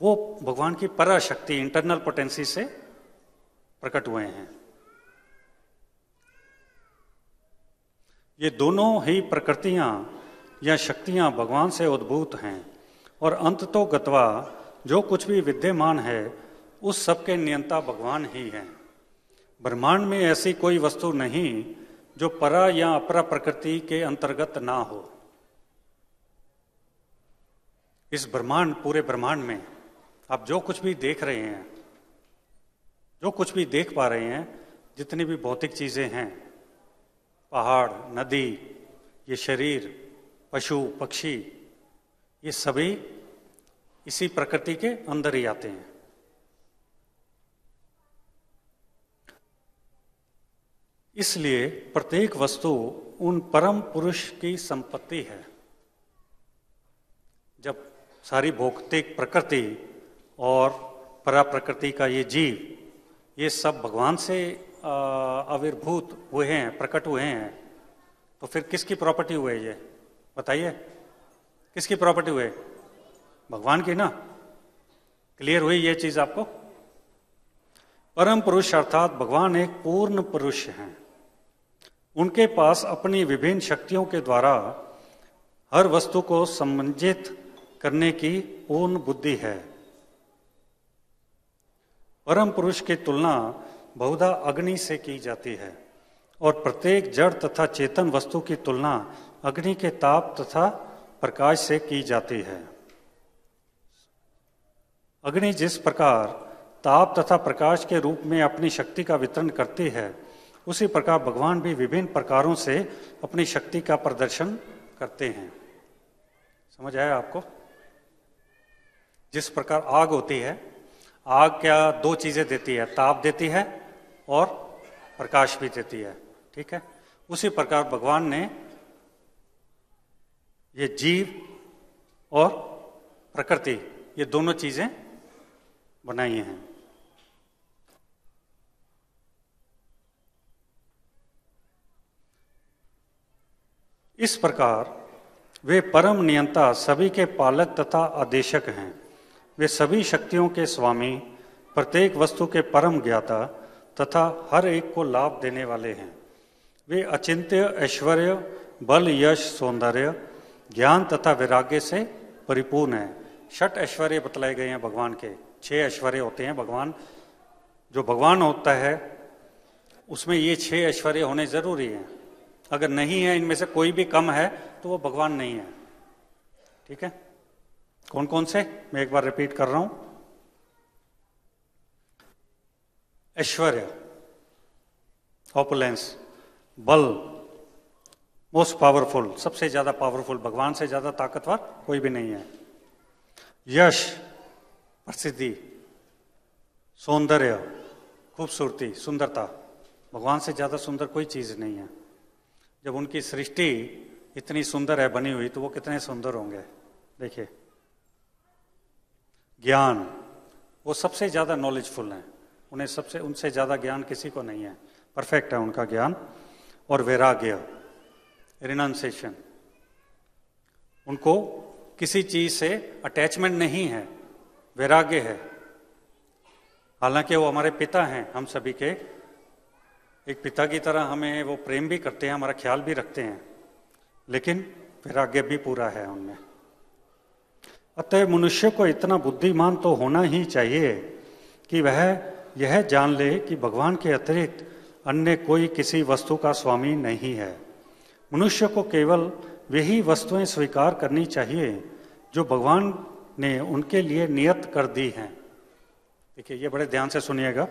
वो भगवान की परा शक्ति, इंटरनल पोटेंसी से प्रकट हुए हैं। ये दोनों ही प्रकृतियां या शक्तियां भगवान से उद्भूत हैं और अंततो गत्वा जो कुछ भी विद्यमान है उस सब के नियंता भगवान ही हैं। ब्रह्मांड में ऐसी कोई वस्तु नहीं जो परा या अपरा प्रकृति के अंतर्गत ना हो। इस ब्रह्मांड, पूरे ब्रह्मांड में आप जो कुछ भी देख रहे हैं, जो कुछ भी देख पा रहे हैं, जितनी भी भौतिक चीजें हैं, पहाड़, नदी, ये शरीर, पशु, पक्षी, ये सभी इसी प्रकृति के अंदर ही आते हैं। इसलिए प्रत्येक वस्तु उन परम पुरुष की संपत्ति है। जब सारी भौतिक प्रकृति और परा प्रकृति का ये जीव, ये सब भगवान से आविर्भूत हुए हैं, प्रकट हुए हैं, तो फिर किसकी प्रॉपर्टी हुए ये बताइए? किसकी प्रॉपर्टी हुए? भगवान की ना। क्लियर हुई ये चीज आपको? परम पुरुष अर्थात भगवान एक पूर्ण पुरुष हैं। उनके पास अपनी विभिन्न शक्तियों के द्वारा हर वस्तु को समंजित करने की पूर्ण बुद्धि है। परम पुरुष की तुलना बहुधा अग्नि से की जाती है और प्रत्येक जड़ तथा चेतन वस्तु की तुलना अग्नि के ताप तथा प्रकाश से की जाती है। अग्नि जिस प्रकार ताप तथा प्रकाश के रूप में अपनी शक्ति का वितरण करती है, उसी प्रकार भगवान भी विभिन्न प्रकारों से अपनी शक्ति का प्रदर्शन करते हैं। समझ आया आपको? जिस प्रकार आग होती है, आग क्या दो चीजें देती है, ताप देती है और प्रकाश भी देती है, ठीक है? उसी प्रकार भगवान ने ये जीव और प्रकृति, ये दोनों चीजें बनाई हैं। इस प्रकार वे परम नियंता, सभी के पालक तथा आदेशक हैं। वे सभी शक्तियों के स्वामी, प्रत्येक वस्तु के परम ज्ञाता तथा हर एक को लाभ देने वाले हैं। वे अचिंत्य ऐश्वर्य, बल, यश, सौंदर्य, ज्ञान तथा वैराग्य से परिपूर्ण हैं। 6 ऐश्वर्य बतलाए गए हैं भगवान के। 6 ऐश्वर्य होते हैं भगवान, जो भगवान होता है उसमें ये 6 ऐश्वर्य होने जरूरी हैं। अगर नहीं है, इनमें से कोई भी कम है, तो वो भगवान नहीं है, ठीक है? कौन कौन से? मैं एक बार रिपीट कर रहा हूं। ऐश्वर्य, ऑपुलेंस, बल, मोस्ट पावरफुल, सबसे ज्यादा पावरफुल, भगवान से ज्यादा ताकतवर कोई भी नहीं है। यश, प्रसिद्धि, सौंदर्य, खूबसूरती, सुंदरता, भगवान से ज्यादा सुंदर कोई चीज नहीं है। जब उनकी सृष्टि इतनी सुंदर है बनी हुई, तो वो कितने सुंदर होंगे, देखिए। ज्ञान, वो सबसे ज्यादा नॉलेजफुल हैं, उनसे ज्यादा ज्ञान किसी को नहीं है, परफेक्ट है उनका ज्ञान। और वैराग्य, रिनाउंसिएशन, उनको किसी चीज से अटैचमेंट नहीं है, वैराग्य है। हालांकि वो हमारे पिता हैं, हम सभी के एक पिता की तरह हमें वो प्रेम भी करते हैं, हमारा ख्याल भी रखते हैं, लेकिन वैराग्य भी पूरा है उनमें। अतः मनुष्य को इतना बुद्धिमान तो होना ही चाहिए कि वह यह जान ले कि भगवान के अतिरिक्त अन्य कोई किसी वस्तु का स्वामी नहीं है। मनुष्य को केवल वही वस्तुएं स्वीकार करनी चाहिए जो भगवान ने उनके लिए नियत कर दी हैं। देखिए, ये बड़े ध्यान से सुनिएगा।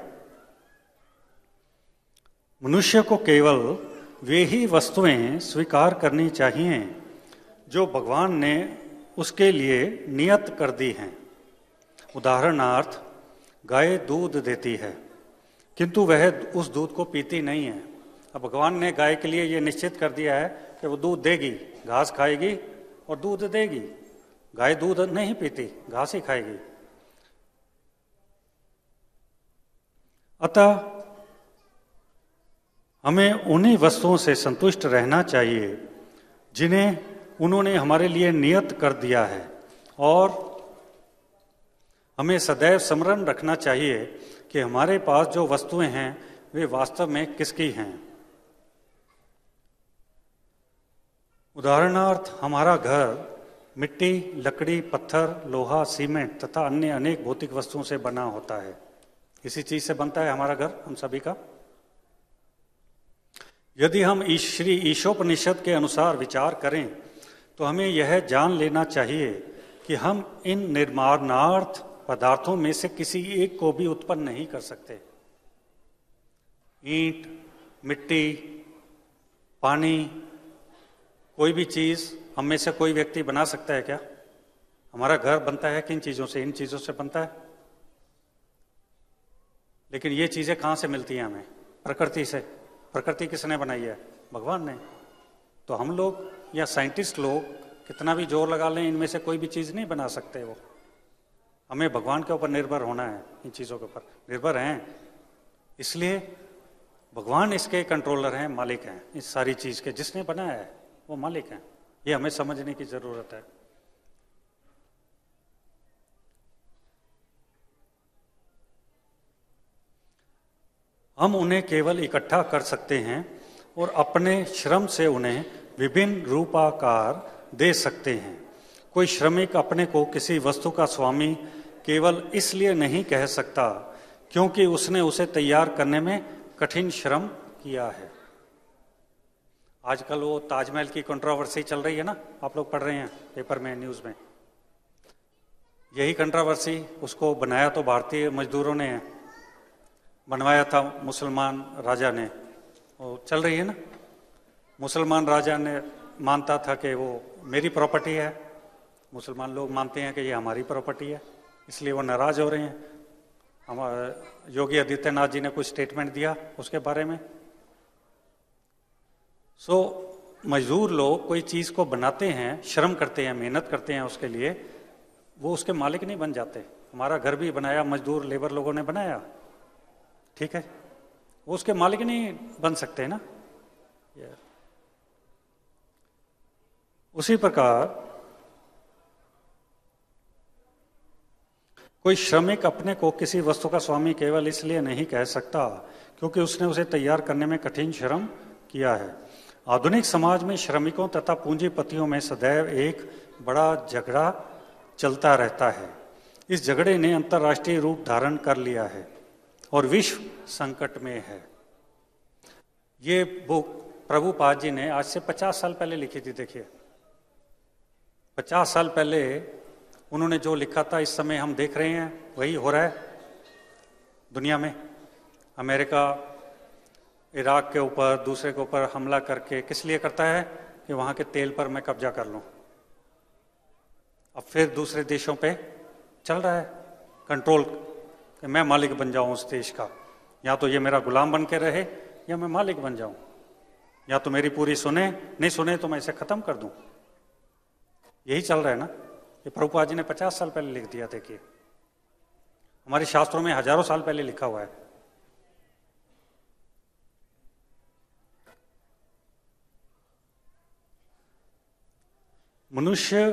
मनुष्य को केवल वे ही वस्तुएं स्वीकार करनी चाहिए जो भगवान ने उसके लिए नियत कर दी हैं। उदाहरणार्थ, गाय दूध देती है, किंतु वह उस दूध को पीती नहीं है। अब भगवान ने गाय के लिए यह निश्चित कर दिया है कि वो दूध देगी, घास खाएगी और दूध देगी। गाय दूध नहीं पीती, घास ही खाएगी। अतः हमें उन्हीं वस्तुओं से संतुष्ट रहना चाहिए जिन्हें उन्होंने हमारे लिए नियत कर दिया है, और हमें सदैव स्मरण रखना चाहिए कि हमारे पास जो वस्तुएं हैं वे वास्तव में किसकी हैं। उदाहरणार्थ, हमारा घर मिट्टी, लकड़ी, पत्थर, लोहा, सीमेंट तथा अन्य अनेक भौतिक वस्तुओं से बना होता है। इसी चीज से बनता है हमारा घर, हम सभी का। यदि हम श्री ईशोपनिषद के अनुसार विचार करें तो हमें यह जान लेना चाहिए कि हम इन निर्माणार्थ पदार्थों में से किसी एक को भी उत्पन्न नहीं कर सकते। ईंट, मिट्टी, पानी, कोई भी चीज हम में से कोई व्यक्ति बना सकता है क्या? हमारा घर बनता है किन चीजों से? इन चीजों से बनता है। लेकिन ये चीजें कहां से मिलती हैं हमें? प्रकृति से। प्रकृति किसने बनाई है? भगवान ने। तो हम लोग या साइंटिस्ट लोग कितना भी जोर लगा लें, इनमें से कोई भी चीज नहीं बना सकते। वो हमें भगवान के ऊपर निर्भर होना है, इन चीजों के ऊपर निर्भर हैं। इसलिए भगवान इसके कंट्रोलर हैं, मालिक हैं इस सारी चीज के। जिसने बनाया है वो मालिक हैं। ये हमें समझने की जरूरत है। हम उन्हें केवल इकट्ठा कर सकते हैं और अपने श्रम से उन्हें विभिन्न रूपाकार दे सकते हैं। कोई श्रमिक अपने को किसी वस्तु का स्वामी केवल इसलिए नहीं कह सकता क्योंकि उसने उसे तैयार करने में कठिन श्रम किया है। आजकल वो ताजमहल की कंट्रोवर्सी चल रही है ना, आप लोग पढ़ रहे हैं पेपर में, न्यूज में। यही कंट्रोवर्सी, उसको बनाया तो भारतीय मजदूरों ने है, बनवाया था मुसलमान राजा ने। वो चल रही है ना। मुसलमान राजा ने मानता था कि वो मेरी प्रॉपर्टी है, मुसलमान लोग मानते हैं कि ये हमारी प्रॉपर्टी है, इसलिए वो नाराज हो रहे हैं। हमारे योगी आदित्यनाथ जी ने कुछ स्टेटमेंट दिया उसके बारे में। मजदूर लोग कोई चीज को बनाते हैं, श्रम करते हैं, मेहनत करते हैं उसके लिए, वो उसके मालिक नहीं बन जाते। हमारा घर भी बनाया मजदूर लेबर लोगों ने बनाया, ठीक है, वो उसके मालिक नहीं बन सकते ना। उसी प्रकार कोई श्रमिक अपने को किसी वस्तु का स्वामी केवल इसलिए नहीं कह सकता क्योंकि उसने उसे तैयार करने में कठिन श्रम किया है। आधुनिक समाज में श्रमिकों तथा पूंजीपतियों में सदैव एक बड़ा झगड़ा चलता रहता है। इस झगड़े ने अंतर्राष्ट्रीय रूप धारण कर लिया है और विश्व संकट में है। ये बुक प्रभुपाद जी ने आज से 50 साल पहले लिखी थी। देखिए 50 साल पहले उन्होंने जो लिखा था, इस समय हम देख रहे हैं वही हो रहा है दुनिया में। अमेरिका इराक के ऊपर, दूसरे के ऊपर हमला करके किस लिए करता है? कि वहां के तेल पर मैं कब्जा कर लूं। अब फिर दूसरे देशों पे चल रहा है कंट्रोल, कि मैं मालिक बन जाऊं उस देश का। या तो ये मेरा गुलाम बन के रहे या मैं मालिक बन जाऊं, या तो मेरी पूरी सुने, नहीं सुने तो मैं इसे खत्म कर दूं। यही चल रहा है ना। ये प्रभुपाद जी ने 50 साल पहले लिख दिया। देखिए हमारे शास्त्रों में हजारों साल पहले लिखा हुआ है। मनुष्य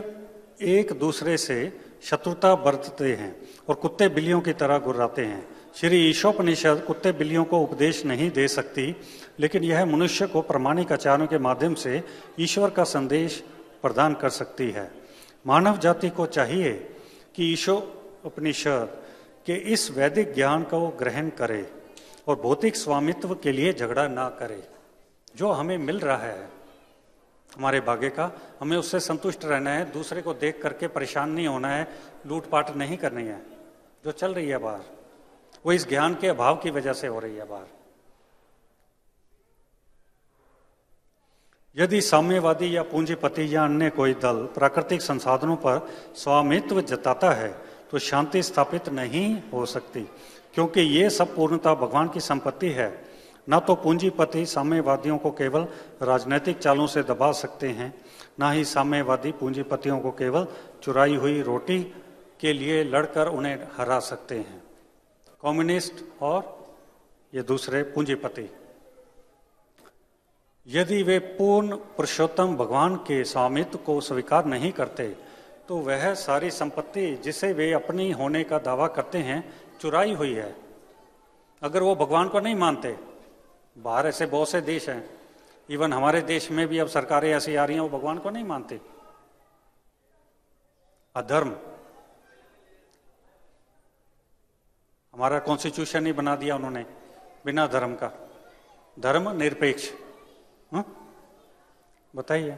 एक दूसरे से शत्रुता बरतते हैं और कुत्ते बिल्लियों की तरह गुर्राते हैं। श्री ईशोपनिषद कुत्ते बिल्लियों को उपदेश नहीं दे सकती, लेकिन यह मनुष्य को प्रामाणिक आचारों के माध्यम से ईश्वर का संदेश प्रदान कर सकती है। मानव जाति को चाहिए कि ईशोपनिषद के इस वैदिक ज्ञान को ग्रहण करे और भौतिक स्वामित्व के लिए झगड़ा ना करे। जो हमें मिल रहा है हमारे भाग्य का, हमें उससे संतुष्ट रहना है। दूसरे को देख करके परेशान नहीं होना है, लूटपाट नहीं करनी है। जो चल रही है बाहर, वो इस ज्ञान के अभाव की वजह से हो रही है बाहर। यदि साम्यवादी या पूंजीपति या अन्य कोई दल प्राकृतिक संसाधनों पर स्वामित्व जताता है तो शांति स्थापित नहीं हो सकती, क्योंकि ये सब पूर्णतः भगवान की संपत्ति है। न तो पूंजीपति साम्यवादियों को केवल राजनीतिक चालों से दबा सकते हैं, न ही साम्यवादी पूंजीपतियों को केवल चुराई हुई रोटी के लिए लड़कर उन्हें हरा सकते हैं। कम्युनिस्ट और ये दूसरे पूंजीपति, यदि वे पूर्ण पुरुषोत्तम भगवान के स्वामित्व को स्वीकार नहीं करते तो वह सारी संपत्ति जिसे वे अपनी होने का दावा करते हैं चुराई हुई है। अगर वो भगवान को नहीं मानते, बाहर ऐसे बहुत से देश हैं, इवन हमारे देश में भी अब सरकारें ऐसी आ रही हैं, वो भगवान को नहीं मानते। अधर्म, हमारा कॉन्स्टिट्यूशन ही बना दिया उन्होंने बिना धर्म का, धर्म निरपेक्ष। बताइए।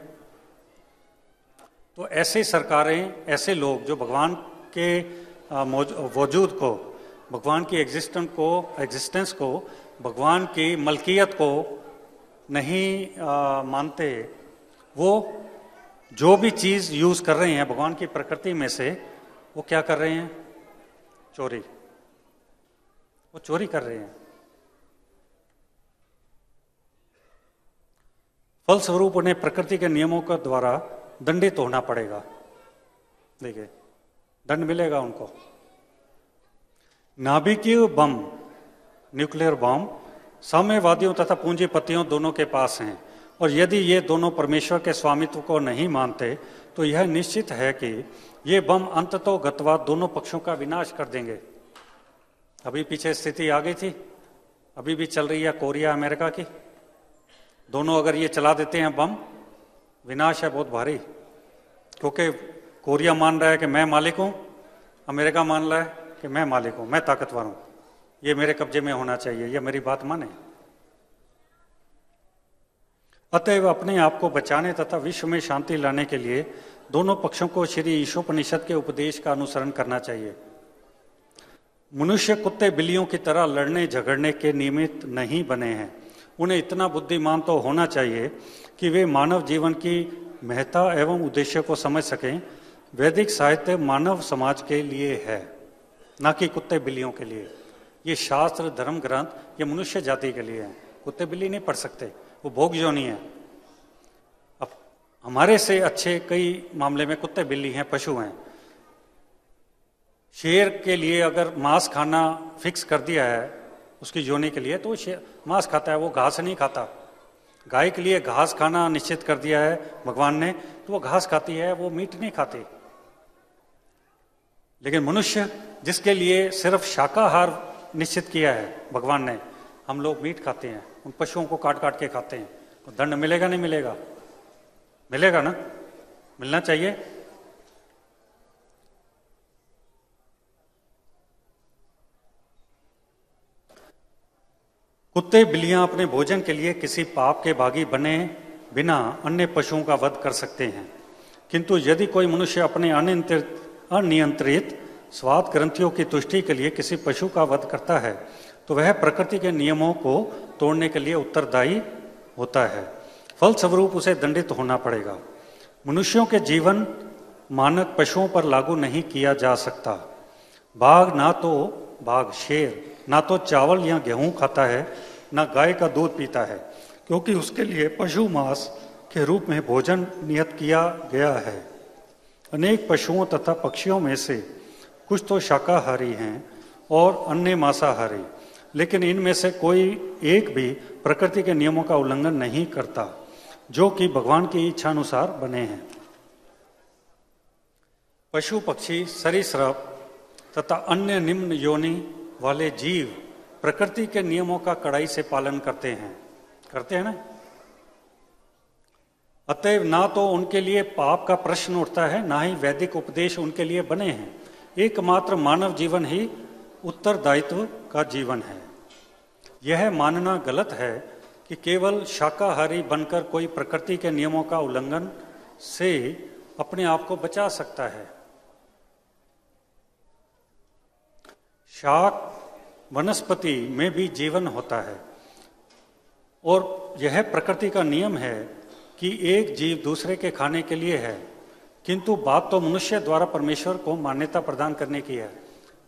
तो ऐसे सरकारें, ऐसे लोग जो भगवान के वजूद को, भगवान की एग्जिस्टेंस को, भगवान की मलकियत को नहीं मानते, वो जो भी चीज़ यूज़ कर रहे हैं भगवान की प्रकृति में से, वो क्या कर रहे हैं? चोरी। वो चोरी कर रहे हैं। फलस्वरूप उन्हें प्रकृति के नियमों के द्वारा दंडित होना पड़ेगा। देखिए, दंड मिलेगा उनको। नाभिकीय बम, न्यूक्लियर बम, साम्यवादियों तथा पूंजीपतियों दोनों के पास हैं, और यदि ये दोनों परमेश्वर के स्वामित्व को नहीं मानते तो यह निश्चित है कि ये बम अंततः गत्वा दोनों पक्षों का विनाश कर देंगे। अभी पीछे स्थिति आ गई थी, अभी भी चल रही है कोरिया अमेरिका की। दोनों अगर ये चला देते हैं बम, विनाश है बहुत भारी। क्योंकि कोरिया मान रहा है कि मैं मालिक हूं, अमेरिका मान रहा है कि मैं मालिक हूं, मैं ताकतवर हूं, ये मेरे कब्जे में होना चाहिए, ये मेरी बात माने। अतएव अपने आप को बचाने तथा विश्व में शांति लाने के लिए दोनों पक्षों को श्री ईशोपनिषद के उपदेश का अनुसरण करना चाहिए। मनुष्य कुत्ते बिल्लियों की तरह लड़ने झगड़ने के निमित्त नहीं बने हैं। उन्हें इतना बुद्धिमान तो होना चाहिए कि वे मानव जीवन की महत्ता एवं उद्देश्य को समझ सकें। वैदिक साहित्य मानव समाज के लिए है, ना कि कुत्ते बिल्लियों के लिए। ये शास्त्र धर्म ग्रंथ ये मनुष्य जाति के लिए है। कुत्ते बिल्ली नहीं पढ़ सकते, वो भोग योनि है। अब हमारे से अच्छे कई मामले में कुत्ते बिल्ली हैं, पशु हैं। शेर के लिए अगर मांस खाना फिक्स कर दिया है उसकी योनि के लिए, तो शेर मांस खाता है, वो घास नहीं खाता। गाय के लिए घास खाना निश्चित कर दिया है भगवान ने, तो वो घास खाती है, वो मीट नहीं खाती। लेकिन मनुष्य, जिसके लिए सिर्फ शाकाहार निश्चित किया है भगवान ने, हम लोग मीट खाते हैं, उन पशुओं को काट काट के खाते हैं। तो दंड मिलेगा नहीं मिलेगा? मिलेगा ना, मिलना चाहिए। कुत्ते बिल्लियां अपने भोजन के लिए किसी पाप के भागी बने बिना अन्य पशुओं का वध कर सकते हैं, किंतु यदि कोई मनुष्य अपने अनियंत्रित स्वाद ग्रंथियों की तुष्टि के लिए किसी पशु का वध करता है तो वह प्रकृति के नियमों को तोड़ने के लिए उत्तरदायी होता है। फलस्वरूप उसे दंडित होना पड़ेगा। मनुष्यों के जीवन मानक पशुओं पर लागू नहीं किया जा सकता। बाघ शेर ना तो चावल या गेहूं खाता है, ना गाय का दूध पीता है, क्योंकि उसके लिए पशु मांस के रूप में भोजन नियत किया गया है। अनेक पशुओं तथा पक्षियों में से कुछ तो शाकाहारी हैं और अन्य मांसाहारी, लेकिन इनमें से कोई एक भी प्रकृति के नियमों का उल्लंघन नहीं करता, जो कि भगवान की इच्छा अनुसार बने हैं। पशु पक्षी सरीसृप तथा अन्य निम्न योनि वाले जीव प्रकृति के नियमों का कड़ाई से पालन करते हैं ना। अतएव ना तो उनके लिए पाप का प्रश्न उठता है, ना ही वैदिक उपदेश उनके लिए बने हैं। एकमात्र मानव जीवन ही उत्तरदायित्व का जीवन है। यह मानना गलत है कि केवल शाकाहारी बनकर कोई प्रकृति के नियमों का उल्लंघन से अपने आप को बचा सकता है। शाक वनस्पति में भी जीवन होता है और यह प्रकृति का नियम है कि एक जीव दूसरे के खाने के लिए है, किंतु बात तो मनुष्य द्वारा परमेश्वर को मान्यता प्रदान करने की है।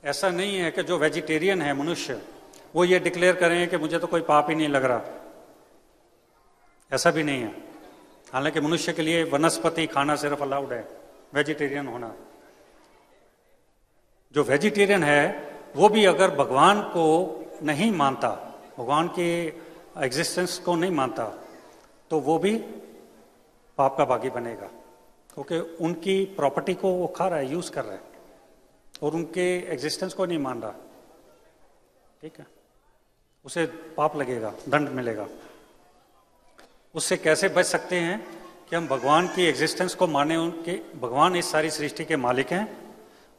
ऐसा नहीं है कि जो वेजिटेरियन है मनुष्य वो ये डिक्लेयर करें कि मुझे तो कोई पाप ही नहीं लग रहा। ऐसा भी नहीं है। हालांकि मनुष्य के लिए वनस्पति खाना सिर्फ अलाउड है, वेजिटेरियन होना। जो वेजिटेरियन है वो भी अगर भगवान को नहीं मानता, भगवान के एग्जिस्टेंस को नहीं मानता, तो वो भी पाप का भागी बनेगा, क्योंकि उनकी प्रॉपर्टी को वो खा रहा है, यूज कर रहा है और उनके एग्जिस्टेंस को नहीं मान रहा। ठीक है, उसे पाप लगेगा, दंड मिलेगा। उससे कैसे बच सकते हैं कि हम भगवान की एग्जिस्टेंस को माने, उनके भगवान इस सारी सृष्टि के मालिक हैं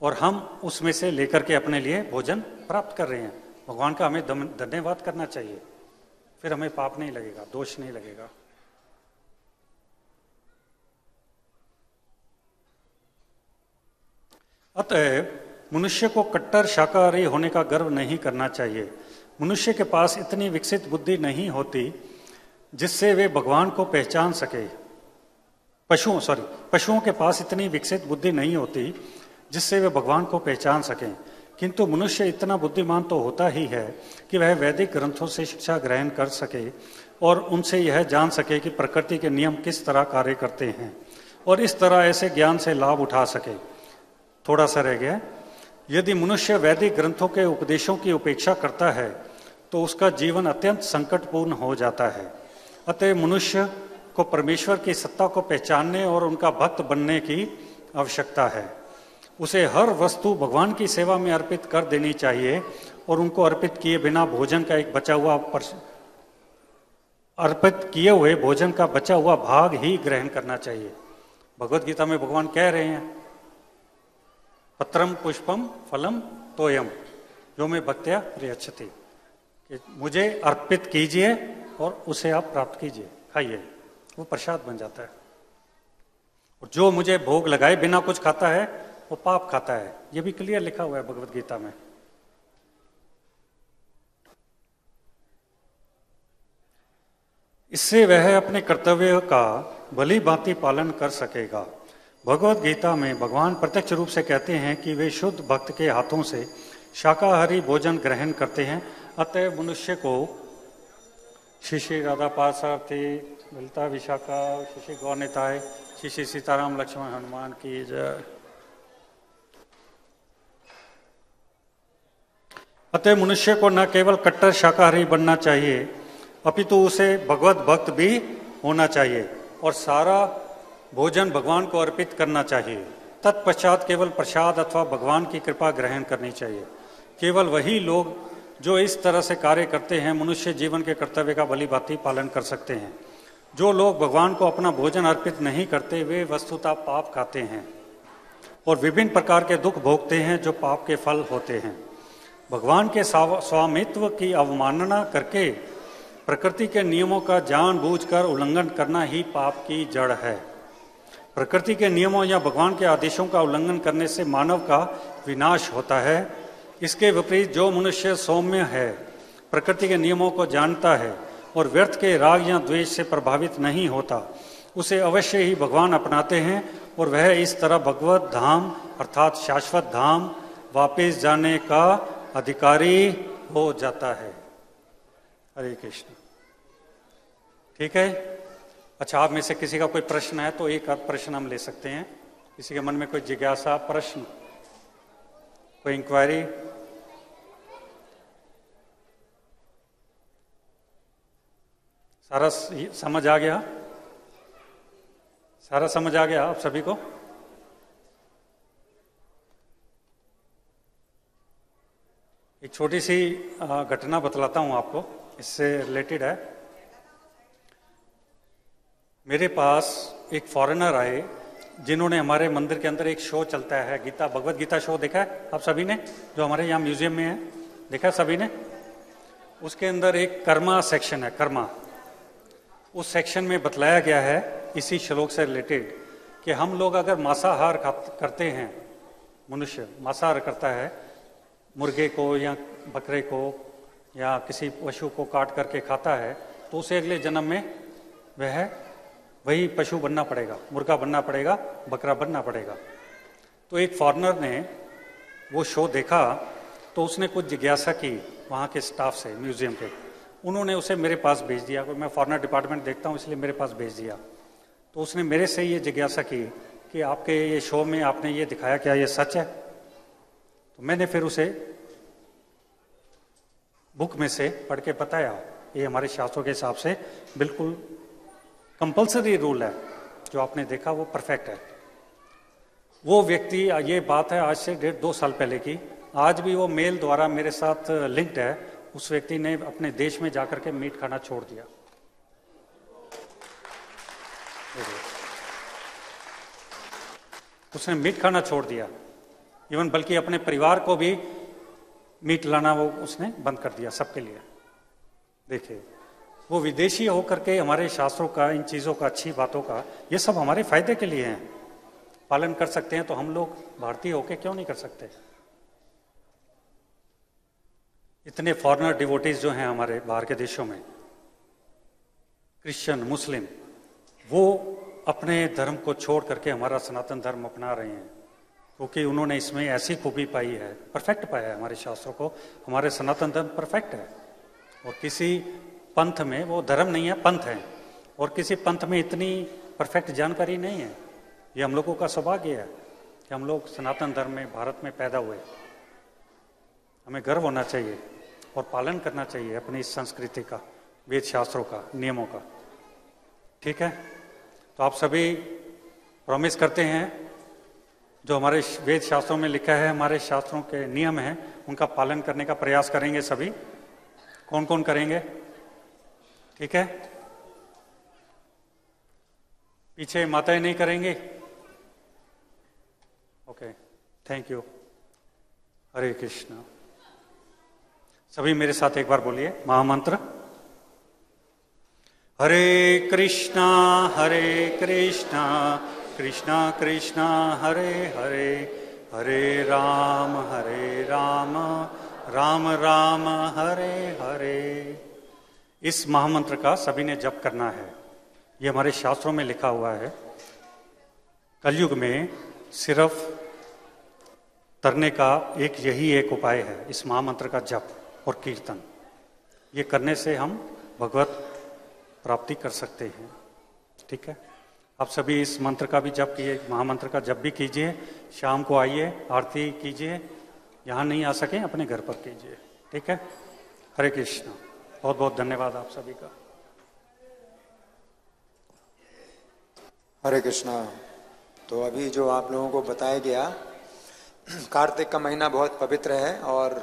और हम उसमें से लेकर के अपने लिए भोजन प्राप्त कर रहे हैं। भगवान का हमें धन्यवाद करना चाहिए, फिर हमें पाप नहीं लगेगा, दोष नहीं लगेगा। अतः मनुष्य को कट्टर शाकाहारी होने का गर्व नहीं करना चाहिए। मनुष्य के पास इतनी विकसित बुद्धि नहीं होती जिससे वे भगवान को पहचान सके। पशुओं के पास इतनी विकसित बुद्धि नहीं होती जिससे वे भगवान को पहचान सकें, किंतु मनुष्य इतना बुद्धिमान तो होता ही है कि वह वैदिक ग्रंथों से शिक्षा ग्रहण कर सके और उनसे यह जान सके कि प्रकृति के नियम किस तरह कार्य करते हैं और इस तरह ऐसे ज्ञान से लाभ उठा सके। थोड़ा सा रह गया। यदि मनुष्य वैदिक ग्रंथों के उपदेशों की उपेक्षा करता है तो उसका जीवन अत्यंत संकटपूर्ण हो जाता है। अतः मनुष्य को परमेश्वर की सत्ता को पहचानने और उनका भक्त बनने की आवश्यकता है। उसे हर वस्तु भगवान की सेवा में अर्पित कर देनी चाहिए और उनको अर्पित किए हुए भोजन का बचा हुआ भाग ही ग्रहण करना चाहिए। भगवत गीता में भगवान कह रहे हैं, पत्रम पुष्पम फलम तोयम जो में भक्त्या प्रियच्छति, कि मुझे अर्पित कीजिए और उसे आप प्राप्त कीजिए, खाइए, वो प्रसाद बन जाता है। और जो मुझे भोग लगाए बिना कुछ खाता है वो पाप खाता है। ये भी क्लियर लिखा हुआ है भगवत गीता में। इससे वह अपने कर्तव्य का भली भांति पालन कर सकेगा। भगवत गीता में भगवान प्रत्यक्ष रूप से कहते हैं कि वे शुद्ध भक्त के हाथों से शाकाहारी भोजन ग्रहण करते हैं। अतः मनुष्य को श्री श्री राधा पार्थसारथी, ललिता विशाखा, श्री श्री गौरनिताय, श्री श्री सीताराम लक्ष्मण हनुमान की जय। अतः मनुष्य को न केवल कट्टर शाकाहारी बनना चाहिए अपितु उसे भगवत भक्त भी होना चाहिए और सारा भोजन भगवान को अर्पित करना चाहिए। तत्पश्चात केवल प्रसाद अथवा भगवान की कृपा ग्रहण करनी चाहिए। केवल वही लोग जो इस तरह से कार्य करते हैं मनुष्य जीवन के कर्तव्य का भली भांति पालन कर सकते हैं। जो लोग भगवान को अपना भोजन अर्पित नहीं करते वे वस्तुतः पाप खाते हैं और विभिन्न प्रकार के दुख भोगते हैं जो पाप के फल होते हैं। भगवान के स्वामित्व की अवमानना करके प्रकृति के नियमों का जानबूझकर उल्लंघन करना ही पाप की जड़ है। प्रकृति के नियमों या भगवान के आदेशों का उल्लंघन करने से मानव का विनाश होता है। इसके विपरीत जो मनुष्य सौम्य है, प्रकृति के नियमों को जानता है और व्यर्थ के राग या द्वेष से प्रभावित नहीं होता, उसे अवश्य ही भगवान अपनाते हैं और वह इस तरह भगवत धाम अर्थात शाश्वत धाम वापस जाने का अधिकारी हो जाता है। हरे कृष्ण। ठीक है। अच्छा, आप में से किसी का कोई प्रश्न है तो एक आध प्रश्न हम ले सकते हैं। किसी के मन में कोई जिज्ञासा, प्रश्न, कोई इंक्वायरी? सारा समझ आ गया? सारा समझ आ गया आप सभी को? एक छोटी सी घटना बतलाता हूं आपको, इससे रिलेटेड है। मेरे पास एक फॉरेनर आए जिन्होंने हमारे मंदिर के अंदर एक शो चलता है गीता भगवत गीता शो, देखा है आप सभी ने? जो हमारे यहाँ म्यूजियम में है, देखा है सभी ने? उसके अंदर एक कर्मा सेक्शन है, कर्मा। उस सेक्शन में बतलाया गया है इसी श्लोक से रिलेटेड कि हम लोग अगर मांसाहार करते हैं, मनुष्य मांसाहार करता है, मुर्गे को या बकरे को या किसी पशु को काट करके खाता है, तो उसे अगले जन्म में वह वही पशु बनना पड़ेगा, मुर्गा बनना पड़ेगा, बकरा बनना पड़ेगा। तो एक फॉरेनर ने वो शो देखा तो उसने कुछ जिज्ञासा की वहाँ के स्टाफ से, म्यूजियम के। उन्होंने उसे मेरे पास भेज दिया। मैं फॉरेनर डिपार्टमेंट देखता हूँ इसलिए मेरे पास भेज दिया। तो उसने मेरे से ये जिज्ञासा की कि आपके ये शो में आपने ये दिखाया, क्या ये सच है? तो मैंने फिर उसे बुक में से पढ़ के बताया, ये हमारे शास्त्रों के हिसाब से बिल्कुल कंपल्सरी रूल है, जो आपने देखा वो परफेक्ट है। वो व्यक्ति, ये बात है आज से 1.5-2 साल पहले की, आज भी वो मेल द्वारा मेरे साथ लिंक्ड है। उस व्यक्ति ने अपने देश में जाकर के मीट खाना छोड़ दिया। उसने मीट खाना छोड़ दिया, इवन बल्कि अपने परिवार को भी मीट लाना वो उसने बंद कर दिया सबके लिए। देखिए, वो विदेशी होकर के हमारे शास्त्रों का, इन चीज़ों का, अच्छी बातों का, ये सब हमारे फायदे के लिए हैं, पालन कर सकते हैं तो हम लोग भारतीय होके क्यों नहीं कर सकते? इतने फॉरेनर डिवोटीज जो हैं हमारे बाहर के देशों में, क्रिश्चियन, मुस्लिम, वो अपने धर्म को छोड़ करके हमारा सनातन धर्म अपना रहे हैं, क्योंकि उन्होंने इसमें ऐसी खूबी पाई है, परफेक्ट पाया है हमारे शास्त्रों को। हमारे सनातन धर्म परफेक्ट है, और किसी पंथ में, वो धर्म नहीं है, पंथ है, और किसी पंथ में इतनी परफेक्ट जानकारी नहीं है। ये हम लोगों का सौभाग्य है कि हम लोग सनातन धर्म में, भारत में पैदा हुए। हमें गर्व होना चाहिए और पालन करना चाहिए अपनी इस संस्कृति का, वेद शास्त्रों का, नियमों का। ठीक है, तो आप सभी प्रॉमिस करते हैं जो हमारे वेद शास्त्रों में लिखा है, हमारे शास्त्रों के नियम हैं, उनका पालन करने का प्रयास करेंगे सभी। कौन कौन करेंगे? ठीक है, पीछे माताएं नहीं करेंगे? Okay, thank you. Hare Krishna. सभी मेरे साथ एक बार बोलिए महामंत्र। हरे कृष्णा कृष्णा कृष्णा हरे हरे, हरे राम राम राम हरे हरे। इस महामंत्र का सभी ने जप करना है। ये हमारे शास्त्रों में लिखा हुआ है। कलयुग में सिर्फ तरने का यही एक उपाय है, इस महामंत्र का जप और कीर्तन। ये करने से हम भगवत प्राप्ति कर सकते हैं। ठीक है, आप सभी इस मंत्र का भी जप कीजिए, महामंत्र का जप भी कीजिए। शाम को आइए, आरती कीजिए। यहाँ नहीं आ सके अपने घर पर कीजिए। ठीक है, हरे कृष्ण। बहुत बहुत धन्यवाद आप सभी का। हरे कृष्णा। तो अभी जो आप लोगों को बताया गया, कार्तिक का महीना बहुत पवित्र है, और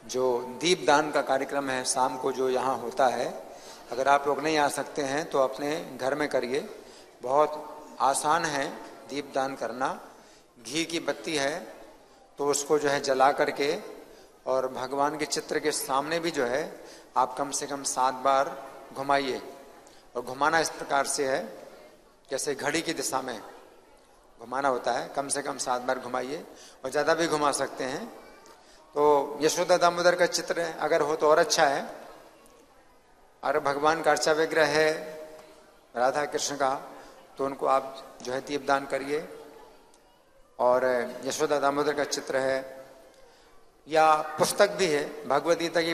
जो दीपदान का कार्यक्रम है शाम को जो यहाँ होता है, अगर आप लोग नहीं आ सकते हैं तो अपने घर में करिए। बहुत आसान है दीपदान करना। घी की बत्ती है तो उसको जो है जला करके, और भगवान के चित्र के सामने भी जो है आप कम से कम 7 बार घुमाइए। और घुमाना इस प्रकार से है जैसे घड़ी की दिशा में घुमाना होता है। कम से कम 7 बार घुमाइए, और ज़्यादा भी घुमा सकते हैं। तो यशोदा दामोदर का चित्र अगर हो तो और अच्छा है। और भगवान का अर्चा विग्रह है राधा कृष्ण का, तो उनको आप जो है दीपदान करिए। और यशोदा दामोदर का चित्र है, या पुस्तक भी है भगवद गीता की